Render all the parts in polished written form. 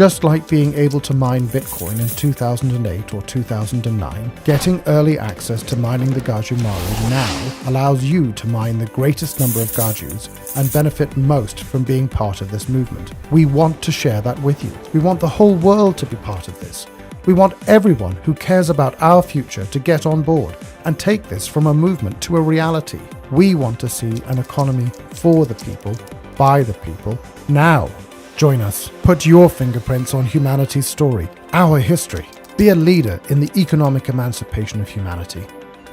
Just like being able to mine Bitcoin in 2008 or 2009, getting early access to mining the Gaju Maru now allows you to mine the greatest number of Gajus and benefit most from being part of this movement. We want to share that with you. We want the whole world to be part of this. We want everyone who cares about our future to get on board and take this from a movement to a reality. We want to see an economy for the people, by the people, now. Join us. Put your fingerprints on humanity's story, our history. Be a leader in the economic emancipation of humanity.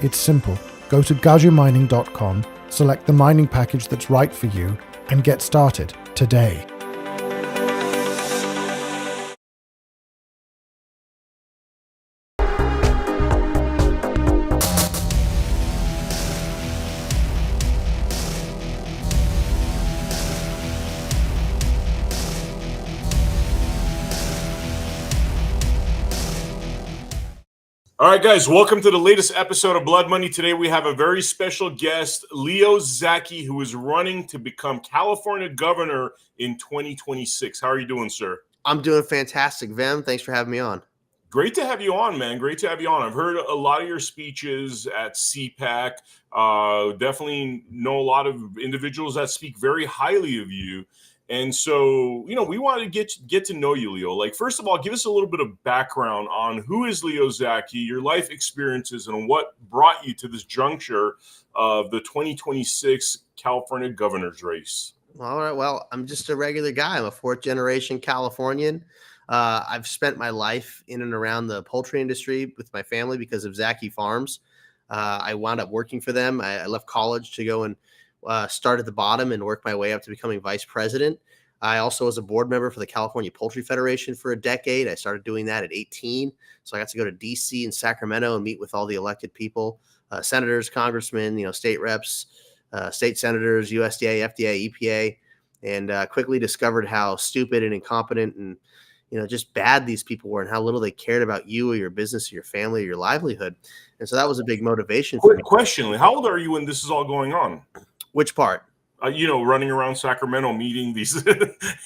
It's simple. Go to gajumining.com, select the mining package that's right for you, and get started today. All right, guys, welcome to the latest episode of Blood Money. Today we have a very special guest, Leo Zacky, who is running to become California governor in 2026. How are you doing, sir? I'm doing fantastic, Vem. Thanks for having me on. Great to have you on, man. Great to have you on. I've heard a lot of your speeches at CPAC. Definitely know a lot of individuals that speak very highly of you. And so, we want to get to know you, Leo. Like, first of all, give us a little bit of background on who is Leo Zacky, your life experiences, and what brought you to this juncture of the 2026 California governor's race. All right. Well, I'm just a regular guy. I'm a fourth-generation Californian. I've spent my life in and around the poultry industry with my family because of Zacky Farms. I wound up working for them. I left college to go and start at the bottom and work my way up to becoming vice president. I also was a board member for the California Poultry Federation for a decade. I started doing that at 18. So I got to go to DC and Sacramento and meet with all the elected people, senators, congressmen, state reps, state senators, USDA, FDA, EPA, and quickly discovered how stupid and incompetent and just bad these people were and how little they cared about you or your business or your family or your livelihood. And so that was a big motivation for me. Quick question. How old are you when this is all going on? Which part? Running around Sacramento, meeting these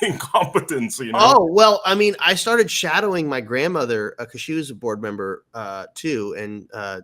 incompetents, Oh, well, I mean, I started shadowing my grandmother because she was a board member too. And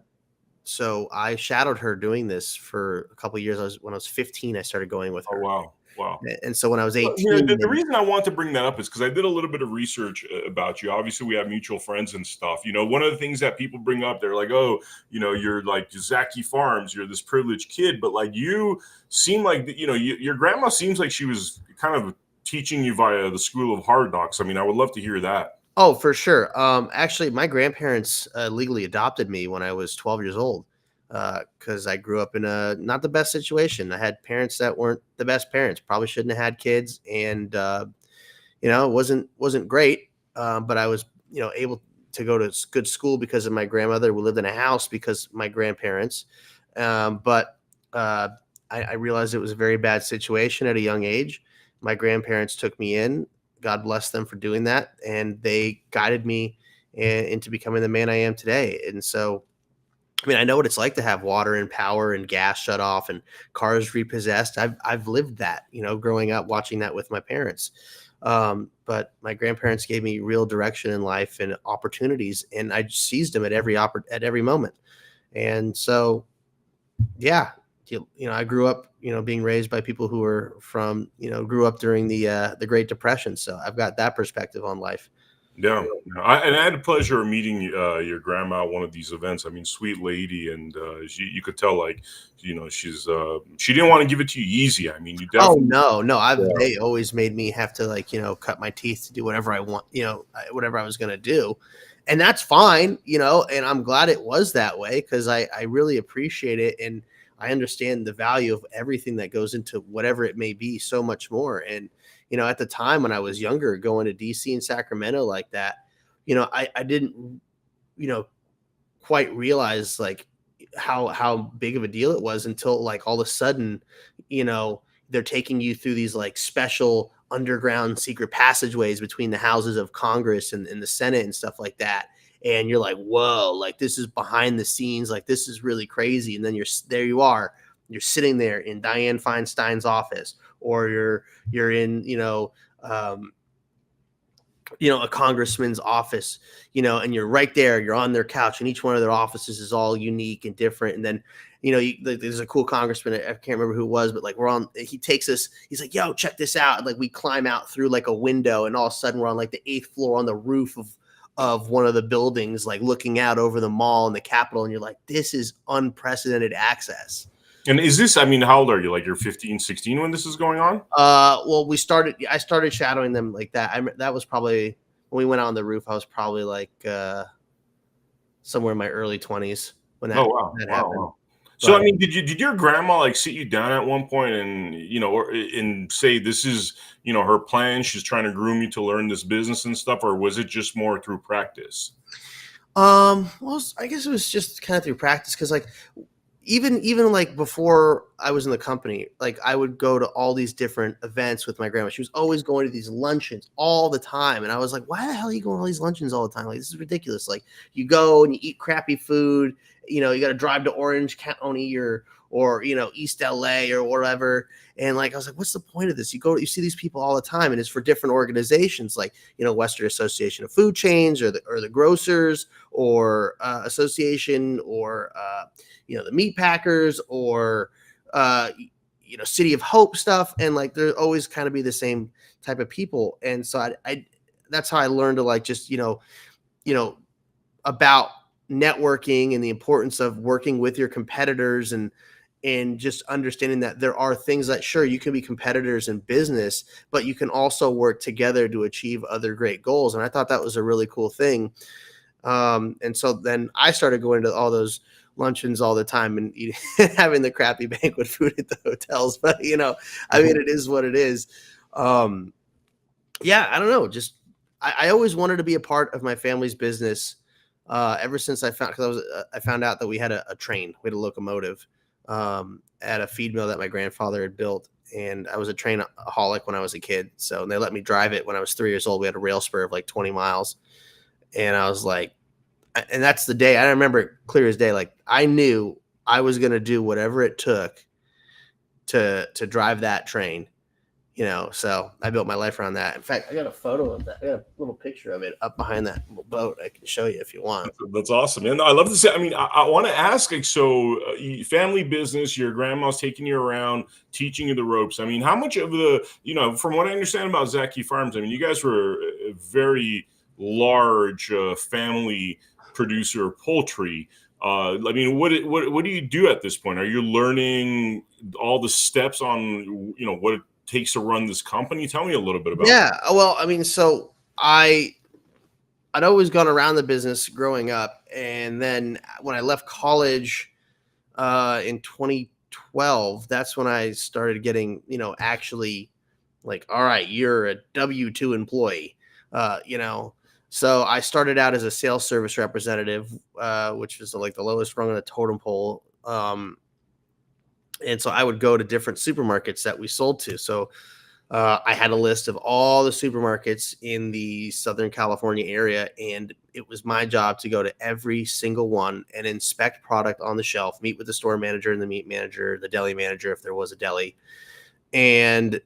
so I shadowed her doing this for a couple of years. When I was 15, I started going with her. Oh, wow. And so when I was 18, the reason I want to bring that up is because I did a little bit of research about you. Obviously, we have mutual friends and stuff. One of the things that people bring up, they're like, "Oh, you're like Zacky Farms. You're this privileged kid," but like you seem like your grandma seems like she was kind of teaching you via the school of hard knocks. I mean, I would love to hear that. Oh, for sure. Actually, my grandparents legally adopted me when I was 12 years old. Because I grew up in not the best situation. I had parents that weren't the best parents. Probably shouldn't have had kids, and it wasn't great. But I was able to go to good school because of my grandmother. We lived in a house because of my grandparents. But I realized it was a very bad situation at a young age. My grandparents took me in. God bless them for doing that, and they guided me into becoming the man I am today. And so, I mean, I know what it's like to have water and power and gas shut off and cars repossessed. I've lived that, growing up watching that with my parents. But my grandparents gave me real direction in life and opportunities, and I seized them at every moment. And so, yeah, I grew up, being raised by people who were grew up during the Great Depression. So I've got that perspective on life. Yeah. I had the pleasure of meeting your grandma at one of these events. I mean, sweet lady, and you could tell, like, she's she didn't want to give it to you easy. I mean, you definitely. Oh no, they always made me have to cut my teeth to do whatever I want, whatever I was going to do, and that's fine, and I'm glad it was that way because I really appreciate it and I understand the value of everything that goes into whatever it may be so much more. And at the time when I was younger, going to DC and Sacramento like that, I didn't, quite realize like how big of a deal it was until like all of a sudden, they're taking you through these like special underground secret passageways between the houses of Congress and the Senate and stuff like that. And you're like, whoa, like this is behind the scenes. Like this is really crazy. And then you're sitting there in Dianne Feinstein's office, or you're in, a congressman's office, and you're right there, you're on their couch, and each one of their offices is all unique and different. And then, there's a cool congressman, I can't remember who it was, but like he takes us, he's like, yo, check this out. And like we climb out through like a window, and all of a sudden we're on like the 8th floor on the roof of one of the buildings, like looking out over the mall and the Capitol. And you're like, this is unprecedented access. And is this, I mean, how old are you? Like you're 15, 16 when this is going on? Well, I started shadowing them like that. That was probably when we went on the roof. I was probably like somewhere in my early 20s when that happened. Wow. So, I mean, did your grandma like sit you down at one point and, and say, this is, her plan, she's trying to groom you to learn this business and stuff, or was it just more through practice? Well, I guess it was just kind of through practice. Cause like, even like before I was in the company, like I would go to all these different events with my grandma. She was always going to these luncheons all the time. And I was like, why the hell are you going to all these luncheons all the time? Like, this is ridiculous. Like you go and you eat crappy food, you got to drive to Orange County or East LA or whatever. And like, I was like, what's the point of this? You see these people all the time, and it's for different organizations, like, Western Association of Food Chains or the grocers or association or, the meat packers or, City of Hope stuff. And like, there always kind of be the same type of people. And so I that's how I learned to like, just, about networking and the importance of working with your competitors and just understanding that there are things that, sure, you can be competitors in business, but you can also work together to achieve other great goals. And I thought that was a really cool thing. And so then I started going to all those luncheons all the time and having the crappy banquet food at the hotels. But, I mean, it is what it is. Yeah, I don't know. Just, I always wanted to be a part of my family's business. Ever since I found out that we had a train, we had a locomotive at a feed mill that my grandfather had built. And I was a trainaholic when I was a kid. So they let me drive it when I was 3 years old. We had a rail spur of like 20 miles. And I was like, and that's the day I remember it clear as day. Like I knew I was going to do whatever it took to drive that train, so I built my life around that. In fact, I got a photo of that. I got a little picture of it up behind that little boat. I can show you if you want. That's awesome. And I love to say, I mean, I want to ask, like, so family business, your grandma's taking you around, teaching you the ropes. I mean, how much of the, from what I understand about Zacky Farms, I mean, you guys were a very large family producer of poultry. I mean, what do you do at this point? Are you learning all the steps on, what it takes to run this company? Tell me a little bit about it. Yeah. Well, I mean, so I'd always gone around the business growing up. And then when I left college in 2012, that's when I started getting, actually like, all right, you're a W-2 employee, So I started out as a sales service representative, which is like the lowest rung on the totem pole. And so I would go to different supermarkets that we sold to. So I had a list of all the supermarkets in the Southern California area, and it was my job to go to every single one and inspect product on the shelf, meet with the store manager and the meat manager, the deli manager, if there was a deli, and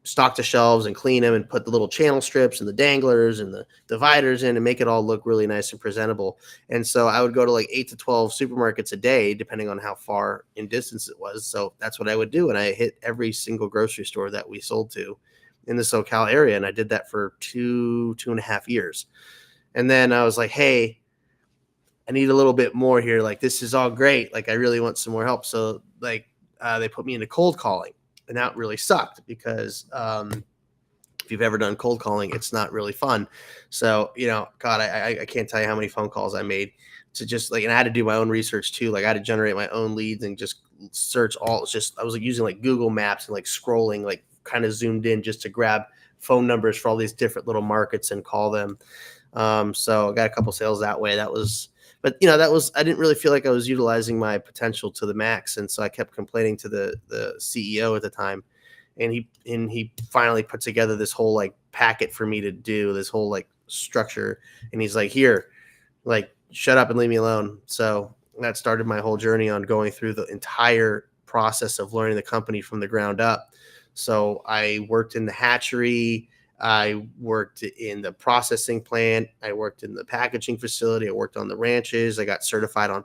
stock the shelves and clean them and put the little channel strips and the danglers and the dividers in and make it all look really nice and presentable. And so I would go to like 8 to 12 supermarkets a day, depending on how far in distance it was. So that's what I would do. And I hit every single grocery store that we sold to in the SoCal area. And I did that for 2.5 years. And then I was like, hey, I need a little bit more here. Like, this is all great. Like, I really want some more help. So like, they put me into cold calling. And that really sucked because if you've ever done cold calling, it's not really fun. So, God, I can't tell you how many phone calls I made to just like, and I had to do my own research too. Like I had to generate my own leads and just search I was like using like Google Maps and like scrolling, like kind of zoomed in just to grab phone numbers for all these different little markets and call them. So I got a couple sales that way. But I didn't really feel like I was utilizing my potential to the max. And so I kept complaining to the CEO at the time. And he finally put together this whole like packet for me to do, this whole like structure. And he's like, here, like, shut up and leave me alone. So that started my whole journey on going through the entire process of learning the company from the ground up. So I worked in the hatchery. I worked in the processing plant. I worked in the packaging facility. I worked on the ranches. I got certified on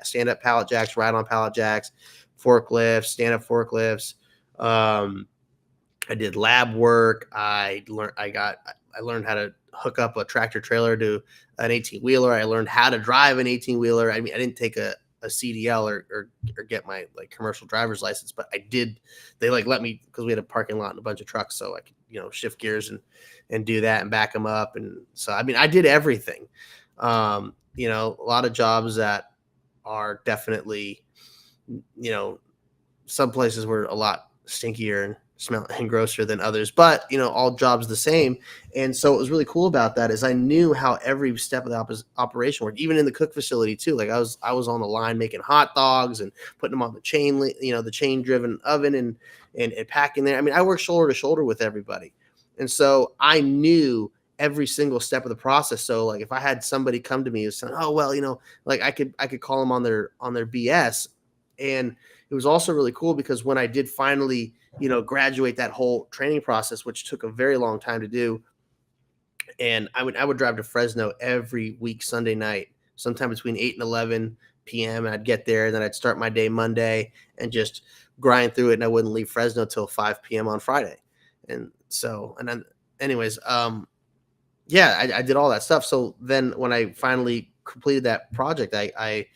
stand-up pallet jacks, ride on pallet jacks, forklifts, stand-up forklifts. I did lab work. I learned how to hook up a tractor trailer to an 18-wheeler. I learned how to drive an 18-wheeler. I mean, I didn't take a CDL or get my like commercial driver's license, but I did. They like let me, because we had a parking lot and a bunch of trucks, so I could, shift gears and do that and back them up. And so, I mean, I did everything. A lot of jobs that are definitely, some places were a lot stinkier and smell and grosser than others, but all jobs the same. And so what was really cool about that is I knew how every step of the operation worked, even in the cook facility too. Like I was on the line making hot dogs and putting them on the the chain driven oven and packing there. I mean, I worked shoulder to shoulder with everybody. And so I knew every single step of the process. So like if I had somebody come to me and say, oh, well, like I could call them on their BS. And it was also really cool because when I did finally, graduate that whole training process, which took a very long time to do. And I would drive to Fresno every week, Sunday night, sometime between 8 and 11 p.m. And I'd get there and then I'd start my day Monday and just grind through it. And I wouldn't leave Fresno till 5 p.m. on Friday. And so, and then anyways, I did all that stuff. So then when I finally completed that project, I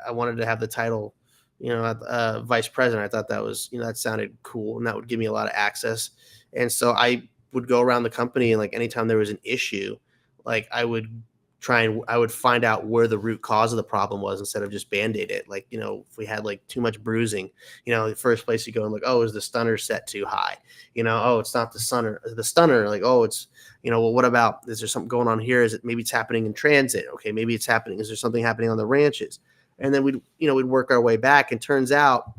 wanted to have the title, vice president. I thought that was, that sounded cool and that would give me a lot of access. And so I would go around the company and like anytime there was an issue, like I would find out where the root cause of the problem was instead of just Band-Aid it. Like, if we had like too much bruising, the first place you go and like, oh, is the stunner set too high? Oh, it's not the stunner. Like, oh, it's, well, what about, is there something going on here? Is it, maybe it's happening in transit? Okay. Maybe it's happening. Is there something happening on the ranches? And then we'd work our way back. And turns out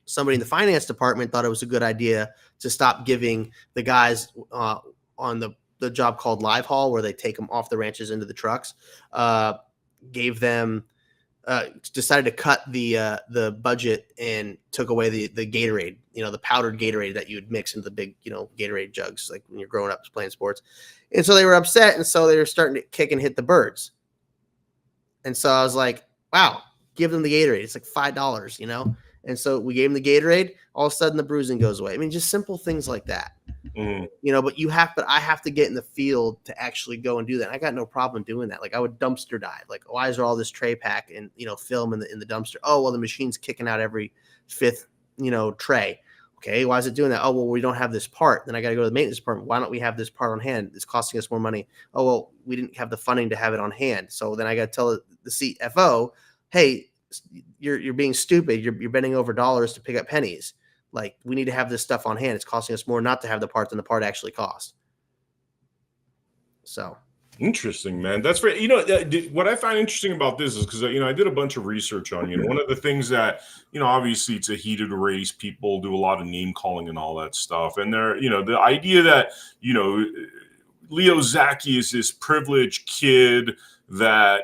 somebody in the finance department thought it was a good idea to stop giving the guys on the job called live haul, where they take them off the ranches into the trucks, decided to cut the budget and took away the Gatorade, the powdered Gatorade that you would mix into the big, Gatorade jugs, like when you're growing up playing sports. And so they were upset. And so they were starting to kick and hit the birds. And so I was like, wow, give them the Gatorade. It's like $5, And so we gave them the Gatorade. All of a sudden the bruising goes away. I mean, just simple things like that. But I have to get in the field to actually go and do that. I got no problem doing that. Like I would dumpster dive. Like, why is there all this tray pack and, film in the dumpster? Oh, well, the machine's kicking out every fifth, tray. Okay. Why is it doing that? Oh, well, we don't have this part. Then I got to go to the maintenance department. Why don't we have this part on hand? It's costing us more money. Oh, well, we didn't have the funding to have it on hand. So then I got to tell the CFO, hey, you're being stupid. You're bending over dollars to pick up pennies. Like, we need to have this stuff on hand. It's costing us more not to have the part than the part actually costs. So interesting, man. That's very, what I find interesting about this is because, I did a bunch of research on you. One of the things that, obviously it's a heated race. People do a lot of name calling and all that stuff. And they're, the idea that, Leo Zacky is this privileged kid that,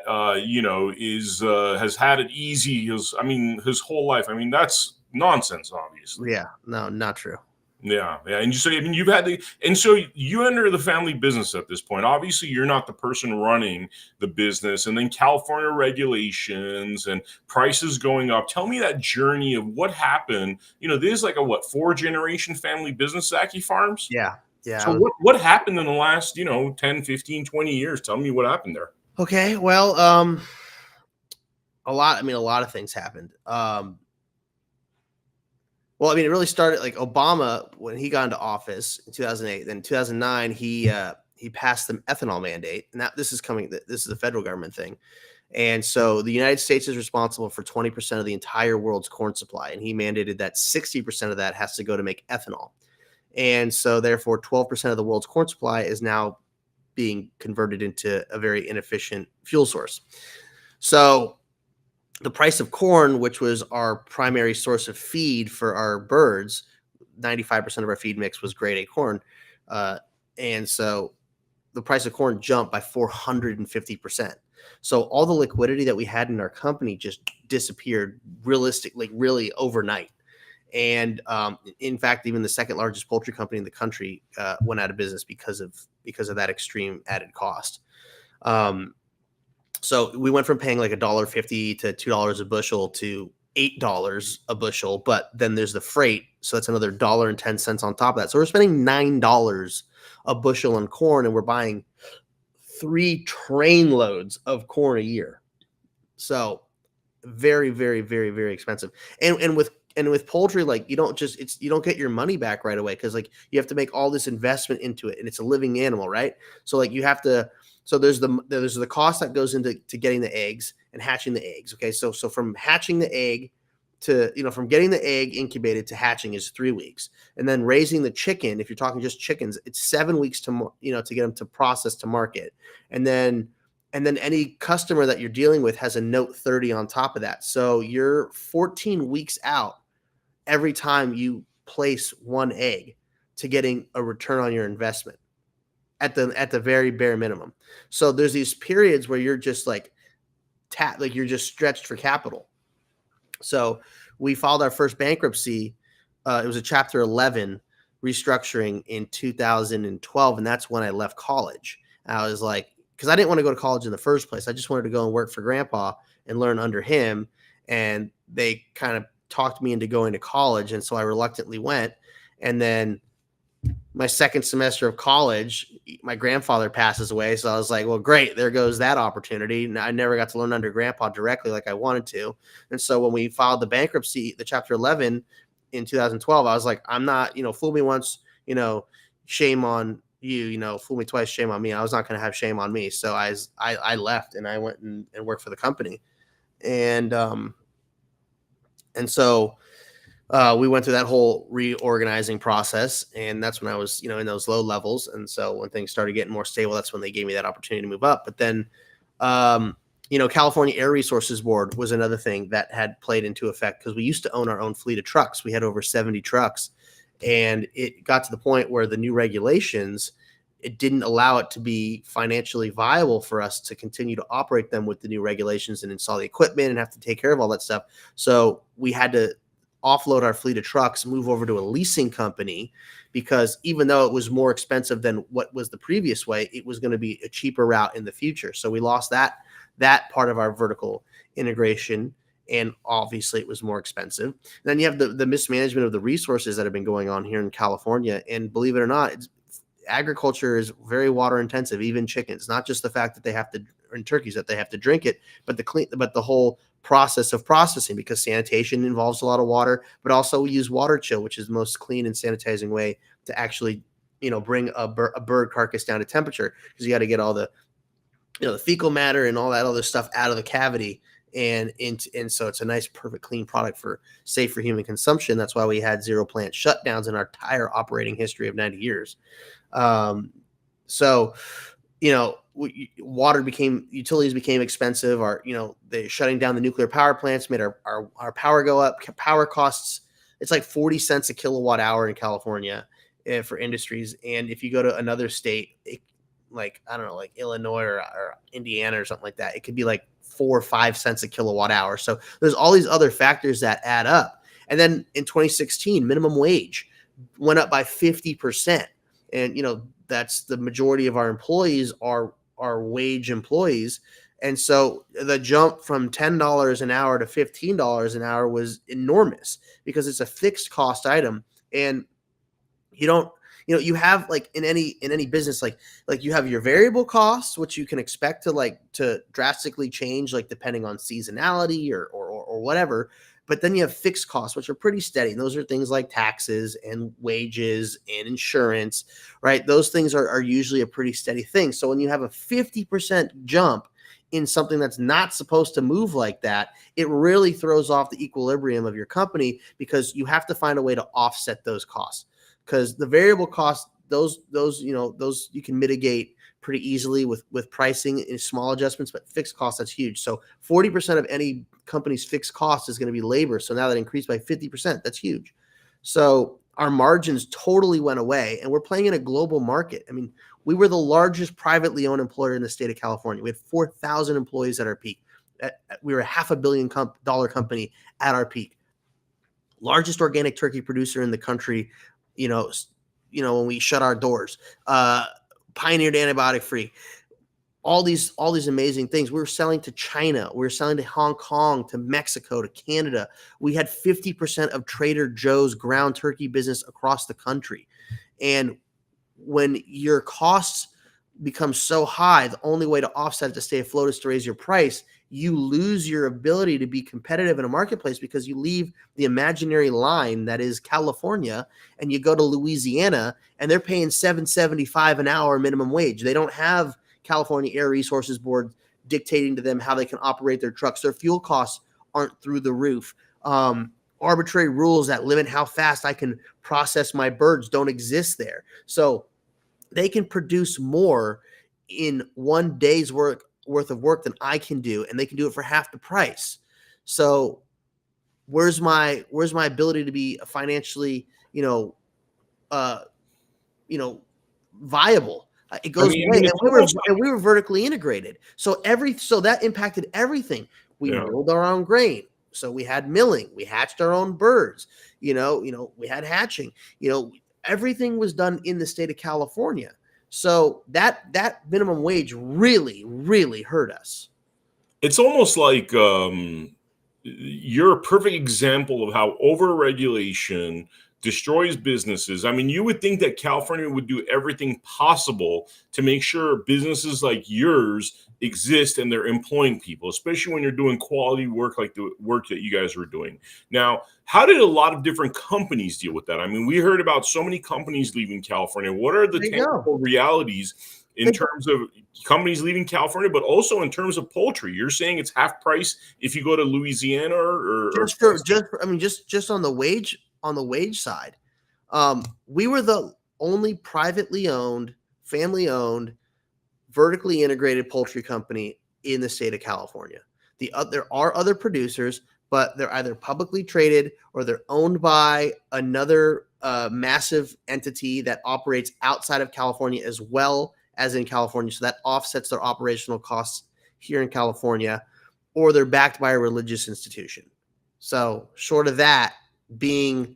has had it easy. His whole life. I mean, that's nonsense, obviously. Yeah, no, not true. Yeah. And so, you've had and so you enter the family business at this point. Obviously, you're not the person running the business, and then California regulations and prices going up. Tell me that journey of what happened. This is like a 4-generation family business, Zacky Farms? Yeah. Yeah. So what happened in the last, 10, 15, 20 years? Tell me what happened there. Okay. Well, a lot of things happened. Well, it really started like Obama when he got into office in 2008. Then in 2009, he passed the ethanol mandate. And this is a federal government thing. And so the United States is responsible for 20% of the entire world's corn supply. And he mandated that 60% of that has to go to make ethanol. And so therefore 12% of the world's corn supply is now being converted into a very inefficient fuel source. So the price of corn, which was our primary source of feed for our birds, 95% of our feed mix was grade A corn. And so the price of corn jumped by 450%. So all the liquidity that we had in our company just disappeared really overnight. And in fact, even the second largest poultry company in the country went out of business because of that extreme added cost. So we went from paying like $1.50 to $2 a bushel to $8 a bushel, but then there's the freight, so that's another $1.10 on top of that. So we're spending $9 a bushel on corn, and we're buying 3 train loads of corn a year. So very, very, very, very expensive. And with poultry, like you don't get your money back right away, because like you have to make all this investment into it, and it's a living animal, right? So like you have to. So there's the cost that goes into getting the eggs and hatching the eggs. Okay, so from hatching the egg to, from getting the egg incubated to hatching is 3 weeks, and then raising the chicken, if you're talking just chickens, it's 7 weeks to get them to process to market, and then any customer that you're dealing with has a note 30 on top of that. So you're 14 weeks out every time you place one egg to getting a return on your investment at the very bare minimum. So there's these periods where you're just like you're just stretched for capital. So we filed our first bankruptcy. It was a Chapter 11 restructuring in 2012, and that's when I left college. I was like, because I didn't want to go to college in the first place. I just wanted to go and work for Grandpa and learn under him. And they kind of talked me into going to college, and so I reluctantly went. And then my second semester of college, my grandfather passes away. So I was like, well, great. There goes that opportunity. And I never got to learn under Grandpa directly like I wanted to. And so when we filed the bankruptcy, the Chapter 11 in 2012, I was like, I'm not, fool me once, shame on you, fool me twice, shame on me. I was not going to have shame on me. So I left, and I went and worked for the company. And so we went through that whole reorganizing process, and that's when I was, in those low levels. And so when things started getting more stable, that's when they gave me that opportunity to move up. But then, California Air Resources Board was another thing that had played into effect, because we used to own our own fleet of trucks. We had over 70 trucks, and it got to the point where the new regulations, it didn't allow it to be financially viable for us to continue to operate them with the new regulations and install the equipment and have to take care of all that stuff. So we had to offload our fleet of trucks, move over to a leasing company, because even though it was more expensive than what was the previous way, it was going to be a cheaper route in the future. So we lost that part of our vertical integration, and obviously it was more expensive. And then you have the mismanagement of the resources that have been going on here in California. And believe it or not, agriculture is very water intensive, even chickens, not just the fact that they have to, and turkeys, that they have to drink it, but the whole process of processing, because sanitation involves a lot of water, but also we use water chill, which is the most clean and sanitizing way to actually, bring a bird carcass down to temperature, because you got to get all the, the fecal matter and all that other stuff out of the cavity. And so it's a nice, perfect, clean product safe for human consumption. That's why we had 0 plant shutdowns in our entire operating history of 90 years. Utilities became expensive. They shutting down the nuclear power plants made our power go up. Power costs, it's like 40 cents a kilowatt hour in California for industries. And if you go to another state, like Illinois or Indiana or something like that, it could be like 4 or 5 cents a kilowatt hour. So there's all these other factors that add up. And then in 2016, minimum wage went up by 50%. And, that's the majority of our employees are wage employees. And so the jump from $10 an hour to $15 an hour was enormous, because it's a fixed cost item. And you have, like in any business, like you have your variable costs, which you can expect to drastically change, like depending on seasonality or whatever. But then you have fixed costs, which are pretty steady. And those are things like taxes and wages and insurance, right? Those things are usually a pretty steady thing. So when you have a 50% jump in something that's not supposed to move like that, it really throws off the equilibrium of your company, because you have to find a way to offset those costs. Because the variable costs, those you can mitigate pretty easily with pricing and small adjustments, but fixed costs, that's huge. So 40% of any company's fixed cost is going to be labor. So now that increased by 50%, that's huge. So our margins totally went away, and we're playing in a global market. I mean, we were the largest privately owned employer in the state of California. We had 4,000 employees at our peak. We were a $500 million company at our peak. largest organic turkey producer in the country, you know, when we shut our doors, pioneered antibiotic free, all these amazing things. We were selling to China, we were selling to Hong Kong, to Mexico, to Canada. We had 50% of Trader Joe's ground turkey business across the country. And when your costs become so high, the only way to offset it to stay afloat is to raise your price. You lose your ability to be competitive in a marketplace because you leave the imaginary line that is California and you go to Louisiana and they're paying $7.75 an hour minimum wage. They don't have California Air Resources Board dictating to them how they can operate their trucks. Their fuel costs aren't through the roof. Arbitrary rules that limit how fast I can process my birds don't exist there. So they can produce more in one day's worth of work than I can do, and they can do it for half the price. So where's my ability to be financially, viable? It goes away. And we were vertically integrated. So that impacted everything. We milled our own grain. So we had milling, we hatched our own birds, we had hatching, everything was done in the state of California. So that minimum wage really, really hurt us. It's almost like you're a perfect example of how overregulation destroys businesses. I mean, you would think that California would do everything possible to make sure businesses like yours exist and they're employing people, especially when you're doing quality work like the work that you guys were doing. Now, how did a lot of different companies deal with that? I mean, we heard about so many companies leaving California. What are the tangible realities in terms of companies leaving California, but also in terms of poultry? You're saying it's half price if you go to Louisiana just on the wage side. We were the only privately owned, family owned, vertically integrated poultry company in the state of California. There are other producers, but they're either publicly traded or they're owned by another massive entity that operates outside of California as well as in California. So that offsets their operational costs here in California, or they're backed by a religious institution. So short of that, being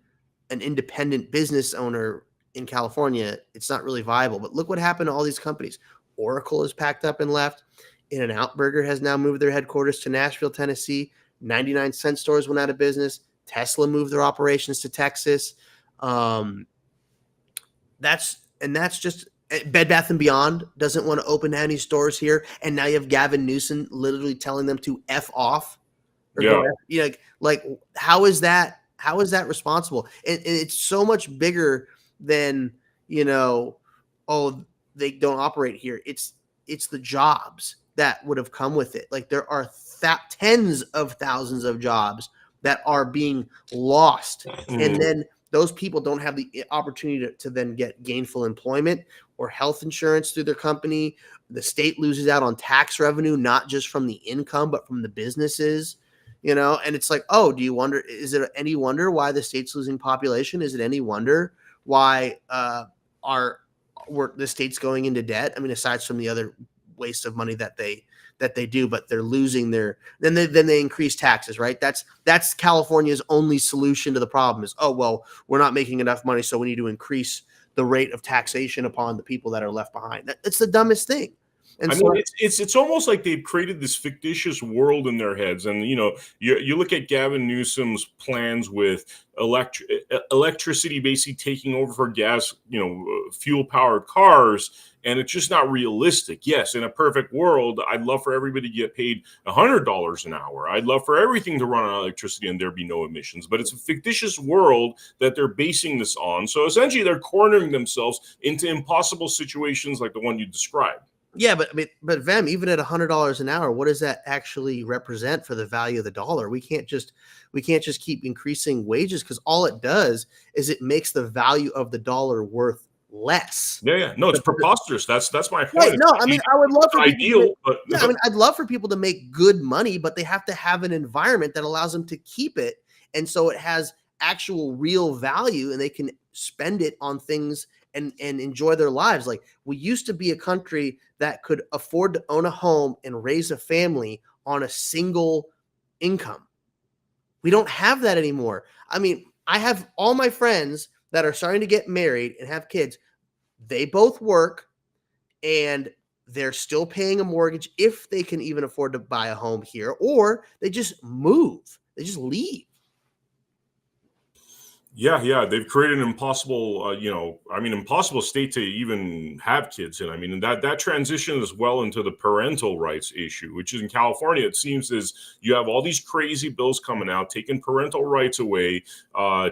an independent business owner in California, it's not really viable. But look what happened to all these companies. Oracle is packed up and left. In-N-Out Burger has now moved their headquarters to Nashville, Tennessee. 99-cent stores went out of business. Tesla moved their operations to Texas. That's just Bed Bath & Beyond doesn't want to open any stores here. And now you have Gavin Newsom literally telling them to F off. Like how is that responsible? And it's so much bigger than, they don't operate here. It's the jobs that would have come with it. Like there are tens of thousands of jobs that are being lost. And then those people don't have the opportunity to then get gainful employment or health insurance through their company. The state loses out on tax revenue, not just from the income, but from the businesses, and it's like, oh, is it any wonder why the state's losing population? Is it any wonder why the state's going into debt? I mean, aside from the other waste of money that they do, but they're losing then they increase taxes, right? That's California's only solution to the problem is, oh, well, we're not making enough money, so we need to increase the rate of taxation upon the people that are left behind. It's the dumbest thing. And it's almost like they've created this fictitious world in their heads. And, you look at Gavin Newsom's plans with electricity basically taking over for gas, fuel powered cars. And it's just not realistic. Yes, in a perfect world, I'd love for everybody to get paid $100 an hour. I'd love for everything to run on electricity and there be no emissions. But it's a fictitious world that they're basing this on. So essentially, they're cornering themselves into impossible situations like the one you described. Yeah, but Vem, even at $100 an hour, what does that actually represent for the value of the dollar? We can't just keep increasing wages, because all it does is it makes the value of the dollar worth less. Yeah. No, it's preposterous. That's my point. Right. No, I mean, I would love for I'd love for people to make good money, but they have to have an environment that allows them to keep it, and so it has actual real value, and they can spend it on things and enjoy their lives. Like, we used to be a country that could afford to own a home and raise a family on a single income. We don't have that anymore. I mean, I have all my friends that are starting to get married and have kids. They both work and they're still paying a mortgage if they can even afford to buy a home here, or they just move. They just leave. Yeah, they've created an impossible, impossible state to even have kids in. I mean, and that transition as well into the parental rights issue, which is in California, it seems is you have all these crazy bills coming out, taking parental rights away.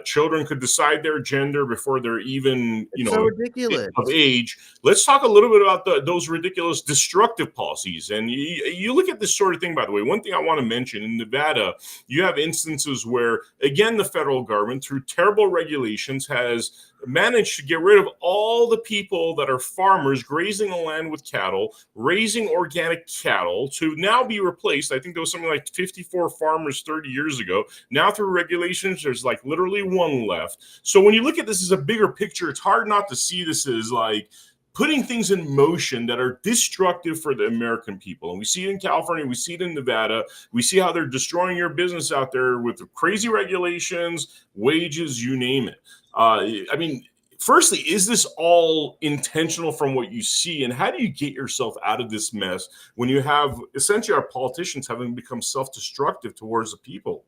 Children could decide their gender before they're even, It's so ridiculous. of age. Let's talk a little bit about those ridiculous destructive policies. And you look at this sort of thing, by the way. One thing I want to mention in Nevada, you have instances where, again, the federal government, through terrible regulations, has managed to get rid of all the people that are farmers grazing the land with cattle, raising organic cattle, to now be replaced. I think there was something like 54 farmers 30 years ago. Now, through regulations, there's like literally one left. So when you look at this as a bigger picture, it's hard not to see this as like putting things in motion that are destructive for the American people. And we see it in California, we see it in Nevada, we see how they're destroying your business out there with the crazy regulations, wages, you name it. I mean, firstly, is this all intentional from what you see? And how do you get yourself out of this mess when you have essentially our politicians having become self-destructive towards the people?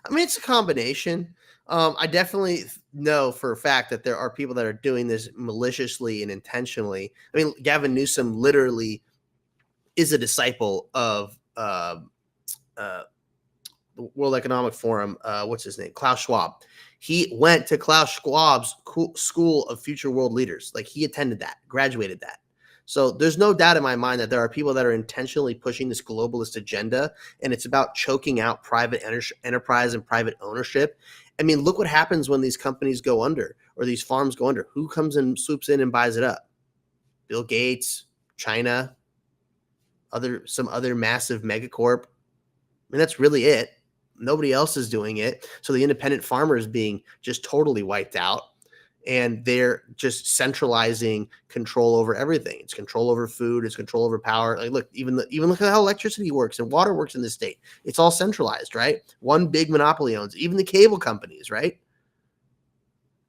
I mean, it's a combination. I definitely know for a fact that there are people that are doing this maliciously and intentionally. I mean, Gavin Newsom literally is a disciple of the World Economic Forum. What's his name? Klaus Schwab. He went to Klaus Schwab's School of Future World Leaders. Like, he attended that, graduated that. So there's no doubt in my mind that there are people that are intentionally pushing this globalist agenda, and it's about choking out private enterprise and private ownership. I mean, look what happens when these companies go under or these farms go under. Who comes and swoops in and buys it up? Bill Gates, China, some other massive megacorp. I mean, that's really it. Nobody else is doing it. So the independent farmer is being just totally wiped out. And they're just centralizing control over everything. It's control over food. It's control over power. Like, look, even look at how electricity works and water works in this state. It's all centralized, right? One big monopoly owns even the cable companies, right?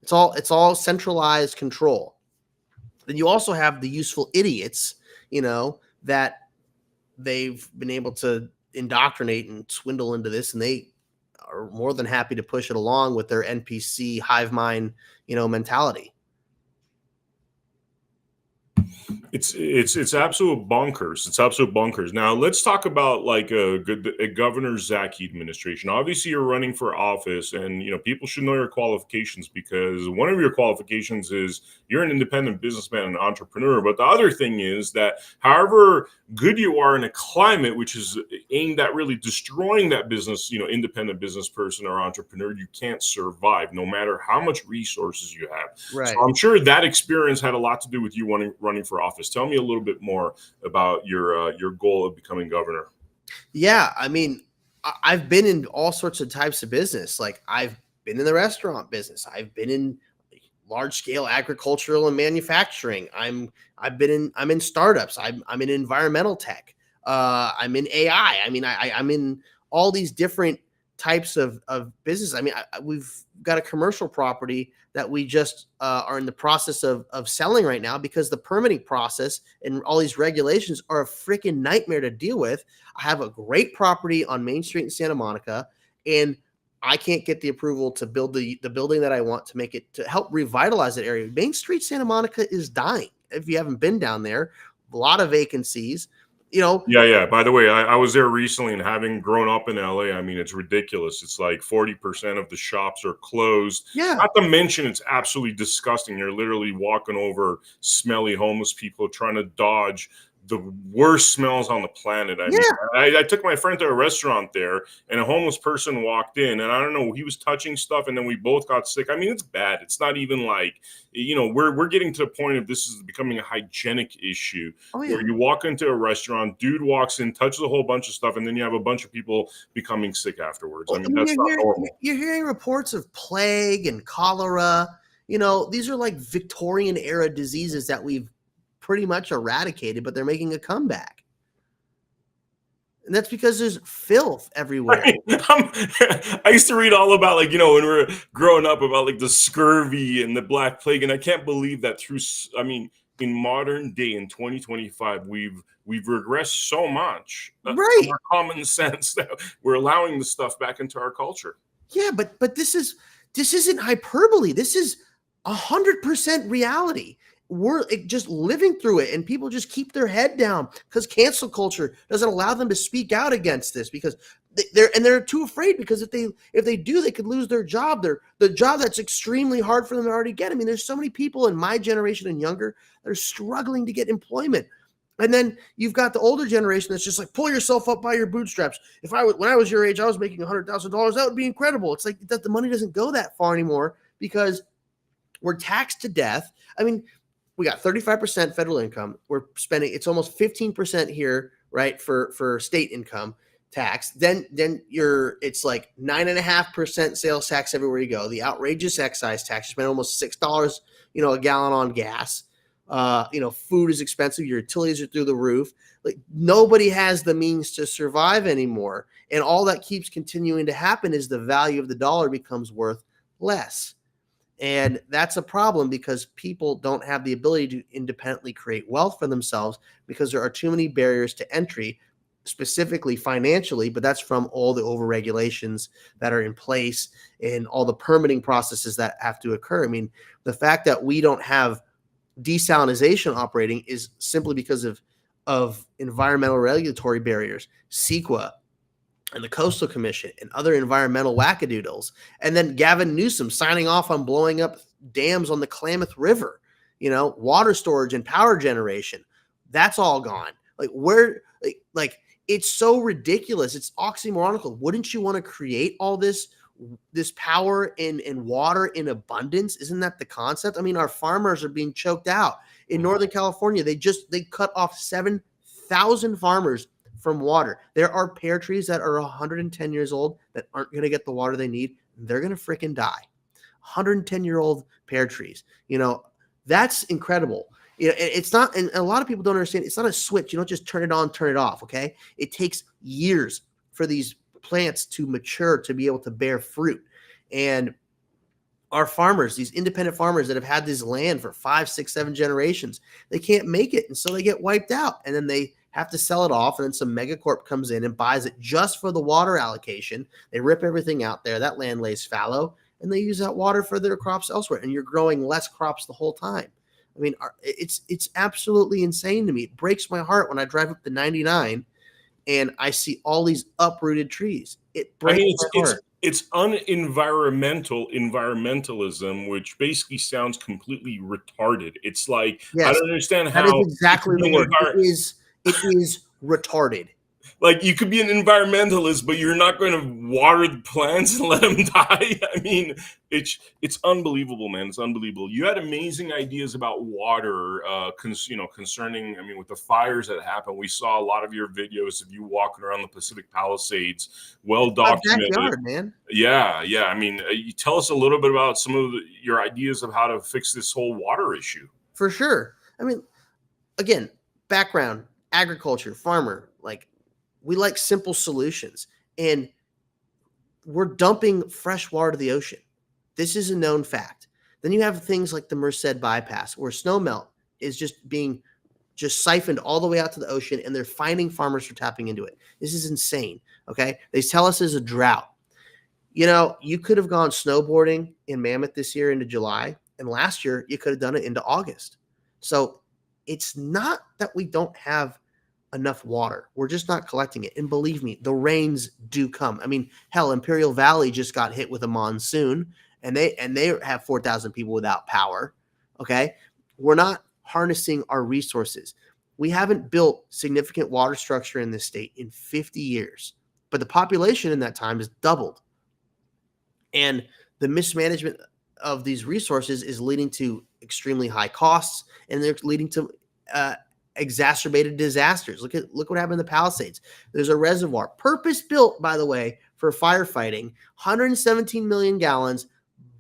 It's all centralized control. Then you also have the useful idiots, that they've been able to indoctrinate and swindle into this, and they are more than happy to push it along with their NPC hive mind, mentality. It's absolute bonkers. It's absolute bonkers. Now let's talk about like a Governor Zacky administration. Obviously, you're running for office, and people should know your qualifications, because one of your qualifications is you're an independent businessman and entrepreneur. But the other thing is that however good you are in a climate which is aimed at really destroying that business, independent business person or entrepreneur, you can't survive no matter how much resources you have. Right. So I'm sure that experience had a lot to do with you running for office. Tell me a little bit more about your goal of becoming governor. Yeah, I mean, I've been in all sorts of types of business. Like, I've been in the restaurant business. I've been in large scale agricultural and manufacturing. I'm in startups. I'm in environmental tech. I'm in AI. I mean, I'm in all these different types of business. I mean, we've got a commercial property that we just are in the process of selling right now, because the permitting process and all these regulations are a freaking nightmare to deal with. I have a great property on Main Street in Santa Monica, and I can't get the approval to build the building that I want to help revitalize that area. Main Street, Santa Monica is dying. If you haven't been down there, a lot of vacancies. Yeah. By the way, I was there recently, and having grown up in LA, I mean, it's ridiculous. It's like 40% of the shops are closed. Yeah. Not to mention, it's absolutely disgusting. You're literally walking over smelly homeless people trying to dodge the worst smells on the planet. I mean, I took my friend to a restaurant there, and a homeless person walked in, and I don't know, he was touching stuff, and then we both got sick. I mean, it's bad. It's not even like, we're getting to the point of this is becoming a hygienic issue. Where you walk into a restaurant, dude walks in, touches a whole bunch of stuff, and then you have a bunch of people becoming sick afterwards. I mean, that's not normal. You're hearing reports of plague and cholera. These are like Victorian era diseases that we've pretty much eradicated, but they're making a comeback. And that's because there's filth everywhere. I used to read all about, like, when we were growing up, about like the scurvy and the Black Plague, and I can't believe that in modern day, in 2025, we've regressed so much Right. from our common sense that we're allowing the stuff back into our culture. Yeah, but this isn't hyperbole. This is 100% reality. We're just living through it, and people just keep their head down because cancel culture doesn't allow them to speak out against this, because they're too afraid, because if they do, they could lose their job. The job that's extremely hard for them to already get. I mean, there's so many people in my generation and younger that are struggling to get employment. And then you've got the older generation that's just like, pull yourself up by your bootstraps. When I was your age, I was making $100,000. That would be incredible. It's like that the money doesn't go that far anymore because we're taxed to death. I mean, we got 35% federal income. We're spending, it's almost 15% here, right, for state income tax. Then it's like 9.5% sales tax everywhere you go. The outrageous excise tax. You spend almost $6, a gallon on gas. Food is expensive. Your utilities are through the roof. Like, nobody has the means to survive anymore. And all that keeps continuing to happen is the value of the dollar becomes worth less. And that's a problem, because people don't have the ability to independently create wealth for themselves because there are too many barriers to entry, specifically financially, but that's from all the overregulations that are in place and all the permitting processes that have to occur. I mean, the fact that we don't have desalinization operating is simply because of environmental regulatory barriers, CEQA and the Coastal Commission and other environmental wackadoodles. And then Gavin Newsom signing off on blowing up dams on the Klamath River, water storage and power generation. That's all gone. Like it's so ridiculous. It's oxymoronical. Wouldn't you want to create all this power and water in abundance? Isn't that the concept? I mean, our farmers are being choked out. In Northern California, they cut off 7,000 farmers from water. There are pear trees that are 110 years old that aren't going to get the water they need. They're going to freaking die. 110-year-old pear trees. That's incredible. It's not, and a lot of people don't understand, it's not a switch. You don't just turn it on, turn it off, okay? It takes years for these plants to mature to be able to bear fruit. And our farmers, these independent farmers that have had this land for 5, 6, 7 generations, they can't make it, and so they get wiped out, and then they have to sell it off, and then some megacorp comes in and buys it just for the water allocation. They rip everything out there. That land lays fallow, and they use that water for their crops elsewhere, and you're growing less crops the whole time. I mean, it's absolutely insane to me. It breaks my heart when I drive up the 99 and I see all these uprooted trees. It breaks my heart. It's environmentalism, which basically sounds completely retarded. It's like, yes, I don't understand how. That is exactly the word. It is retarded. Like, you could be an environmentalist, but you're not going to water the plants and let them die. I mean, it's unbelievable, man. It's unbelievable. You had amazing ideas about water, concerning, with the fires that happened. We saw a lot of your videos of you walking around the Pacific Palisades, well documented. Backyard, man. Yeah. I mean, you tell us a little bit about some of your ideas of how to fix this whole water issue. For sure. I mean, again, background, agriculture, farmer, we like simple solutions, and we're dumping fresh water to the ocean. This is a known fact. Then you have things like the Merced bypass, where snowmelt is just being siphoned all the way out to the ocean, and they're finding farmers for tapping into it. This is insane. Okay. They tell us there's a drought. You could have gone snowboarding in Mammoth this year into July, and last year you could have done it into August. So it's not that we don't have enough water. We're just not collecting it. And believe me, the rains do come. I mean, hell, Imperial Valley just got hit with a monsoon, and they have 4,000 people without power. Okay. We're not harnessing our resources. We haven't built significant water structure in this state in 50 years, but the population in that time has doubled. And the mismanagement of these resources is leading to extremely high costs, and they're leading to exacerbated disasters. Look what happened in the Palisades. There's a reservoir, purpose built, by the way, for firefighting, 117 million gallons,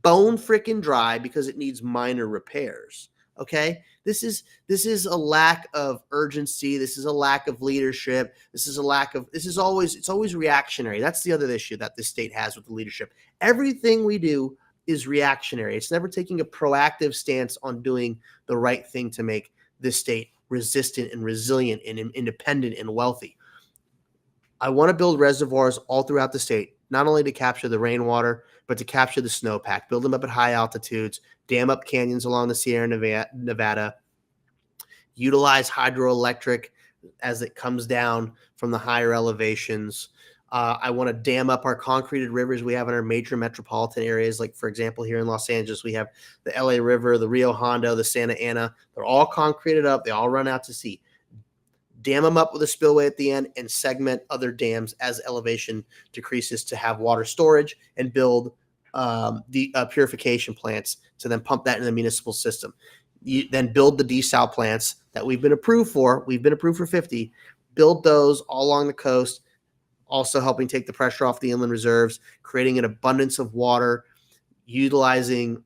bone freaking dry because it needs minor repairs. Okay. This is a lack of urgency. This is a lack of leadership. It's always reactionary. That's the other issue that this state has with the leadership. Everything we do is reactionary. It's never taking a proactive stance on doing the right thing to make this state resistant and resilient and independent and wealthy. I want to build reservoirs all throughout the state, not only to capture the rainwater, but to capture the snowpack, build them up at high altitudes, dam up canyons along the Sierra Nevada, utilize hydroelectric as it comes down from the higher elevations. I want to dam up our concreted rivers we have in our major metropolitan areas. Like, for example, here in Los Angeles, we have the LA River, the Rio Hondo, the Santa Ana. They're all concreted up. They all run out to sea. Dam them up with a spillway at the end and segment other dams as elevation decreases to have water storage and build the purification plants to then pump that in the municipal system. You then build the desal plants that we've been approved for. We've been approved for 50. Build those all along the coast, also helping take the pressure off the inland reserves, creating an abundance of water, utilizing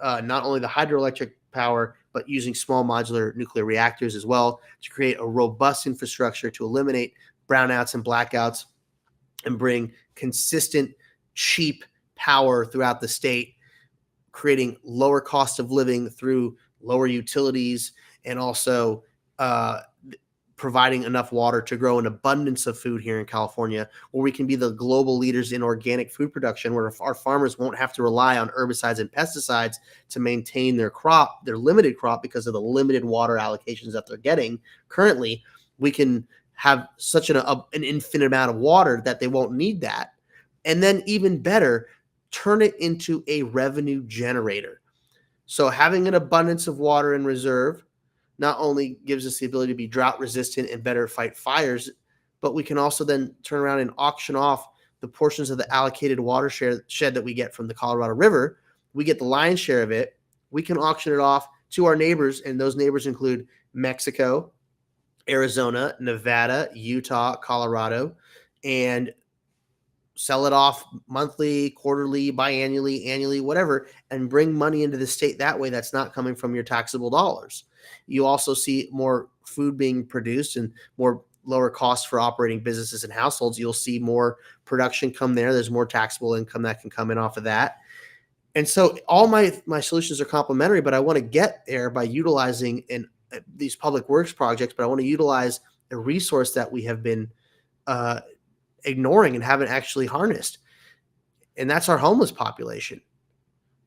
not only the hydroelectric power, but using small modular nuclear reactors as well to create a robust infrastructure to eliminate brownouts and blackouts and bring consistent, cheap power throughout the state, creating lower cost of living through lower utilities and also providing enough water to grow an abundance of food here in California, where we can be the global leaders in organic food production, where our farmers won't have to rely on herbicides and pesticides to maintain their crop, their limited crop, because of the limited water allocations that they're getting. Currently, we can have such an infinite amount of water that they won't need that. And then even better, turn it into a revenue generator. So having an abundance of water in reserve not only gives us the ability to be drought resistant and better fight fires, but we can also then turn around and auction off the portions of the allocated watershed that we get from the Colorado River. We get the lion's share of it. We can auction it off to our neighbors, and those neighbors include Mexico, Arizona, Nevada, Utah, Colorado, and sell it off monthly, quarterly, biannually, annually, whatever, and bring money into the state that way that's not coming from your taxable dollars. You also see more food being produced and more lower costs for operating businesses and households. You'll see more production come there. There's more taxable income that can come in off of that. And so all my solutions are complementary, but I want to get there by utilizing these public works projects, but I want to utilize a resource that we have been ignoring and haven't actually harnessed. And that's our homeless population.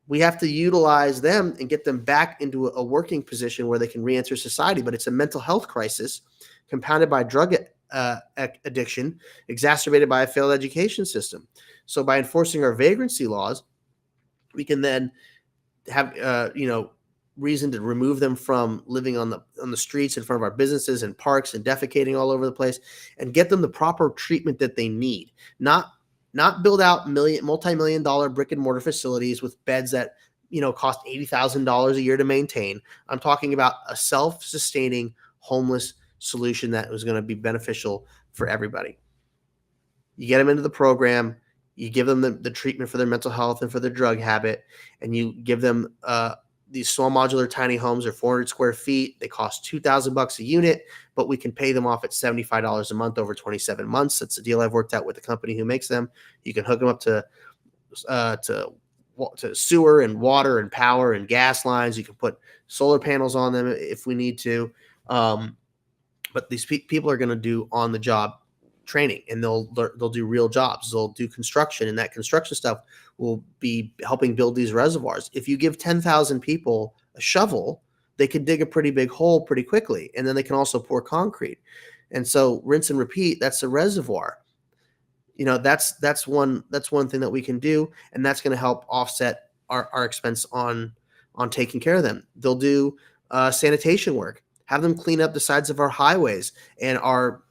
We have to utilize them and get them back into a working position where they can re-enter society. But it's a mental health crisis compounded by drug addiction, exacerbated by a failed education system. So by enforcing our vagrancy laws, we can then have reason to remove them from living on the streets in front of our businesses and parks and defecating all over the place, and get them the proper treatment that they need. Not build out multi-million dollar brick and mortar facilities with beds that cost $80,000 a year to maintain. I'm talking about a self-sustaining homeless solution that was going to be beneficial for everybody. You get them into the program, you give them the treatment for their mental health and for their drug habit, and you give them these small modular tiny homes are 400 square feet. They cost $2,000 a unit, but we can pay them off at $75 a month over 27 months. That's a deal I've worked out with the company who makes them. You can hook them up to sewer and water and power and gas lines. You can put solar panels on them if we need to. But these people are going to do on the job training, and they'll do real jobs. They'll do construction, and that construction stuff will be helping build these reservoirs. If you give 10,000 people a shovel, they can dig a pretty big hole pretty quickly, and then they can also pour concrete. And so rinse and repeat, that's a reservoir. That's one thing that we can do, and that's going to help offset our expense on taking care of them. They'll do sanitation work, have them clean up the sides of our highways and our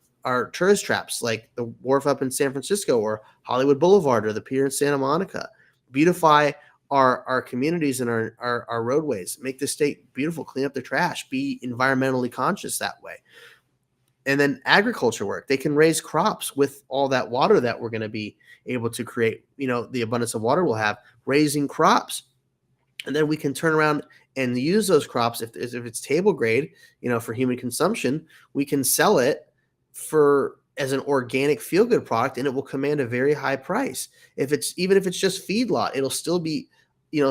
tourist traps, like the wharf up in San Francisco or Hollywood Boulevard or the pier in Santa Monica. Beautify our communities and our roadways, make the state beautiful, clean up the trash, be environmentally conscious that way. And then agriculture work, they can raise crops with all that water that we're going to be able to create, the abundance of water we'll have, raising crops. And then we can turn around and use those crops. If it's table grade, for human consumption, we can sell it as an organic feel good product, and it will command a very high price. Even if it's just feedlot, it'll still be,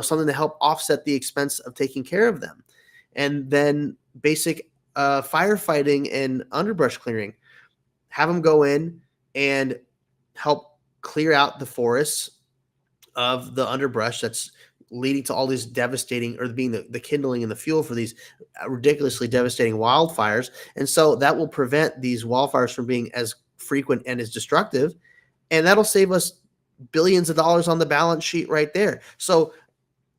something to help offset the expense of taking care of them. And then basic firefighting and underbrush clearing, have them go in and help clear out the forests of the underbrush that's leading to all these devastating, or being the kindling and the fuel for these ridiculously devastating wildfires. And so that will prevent these wildfires from being as frequent and as destructive. And that'll save us billions of dollars on the balance sheet right there. So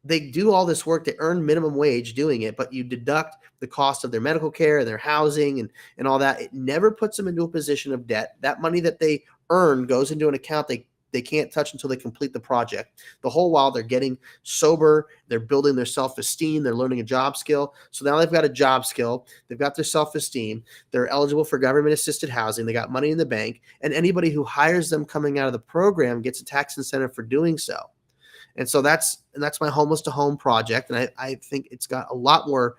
they do all this work, they earn minimum wage doing it, but you deduct the cost of their medical care, their housing, and all that. It never puts them into a position of debt. That money that they earn goes into an account they can't touch until they complete the project. The whole while they're getting sober, they're building their self-esteem, they're learning a job skill. So now they've got a job skill, they've got their self-esteem, they're eligible for government-assisted housing, they got money in the bank, and anybody who hires them coming out of the program gets a tax incentive for doing so. And so that's my Homeless to Home project, and I think it's got a lot more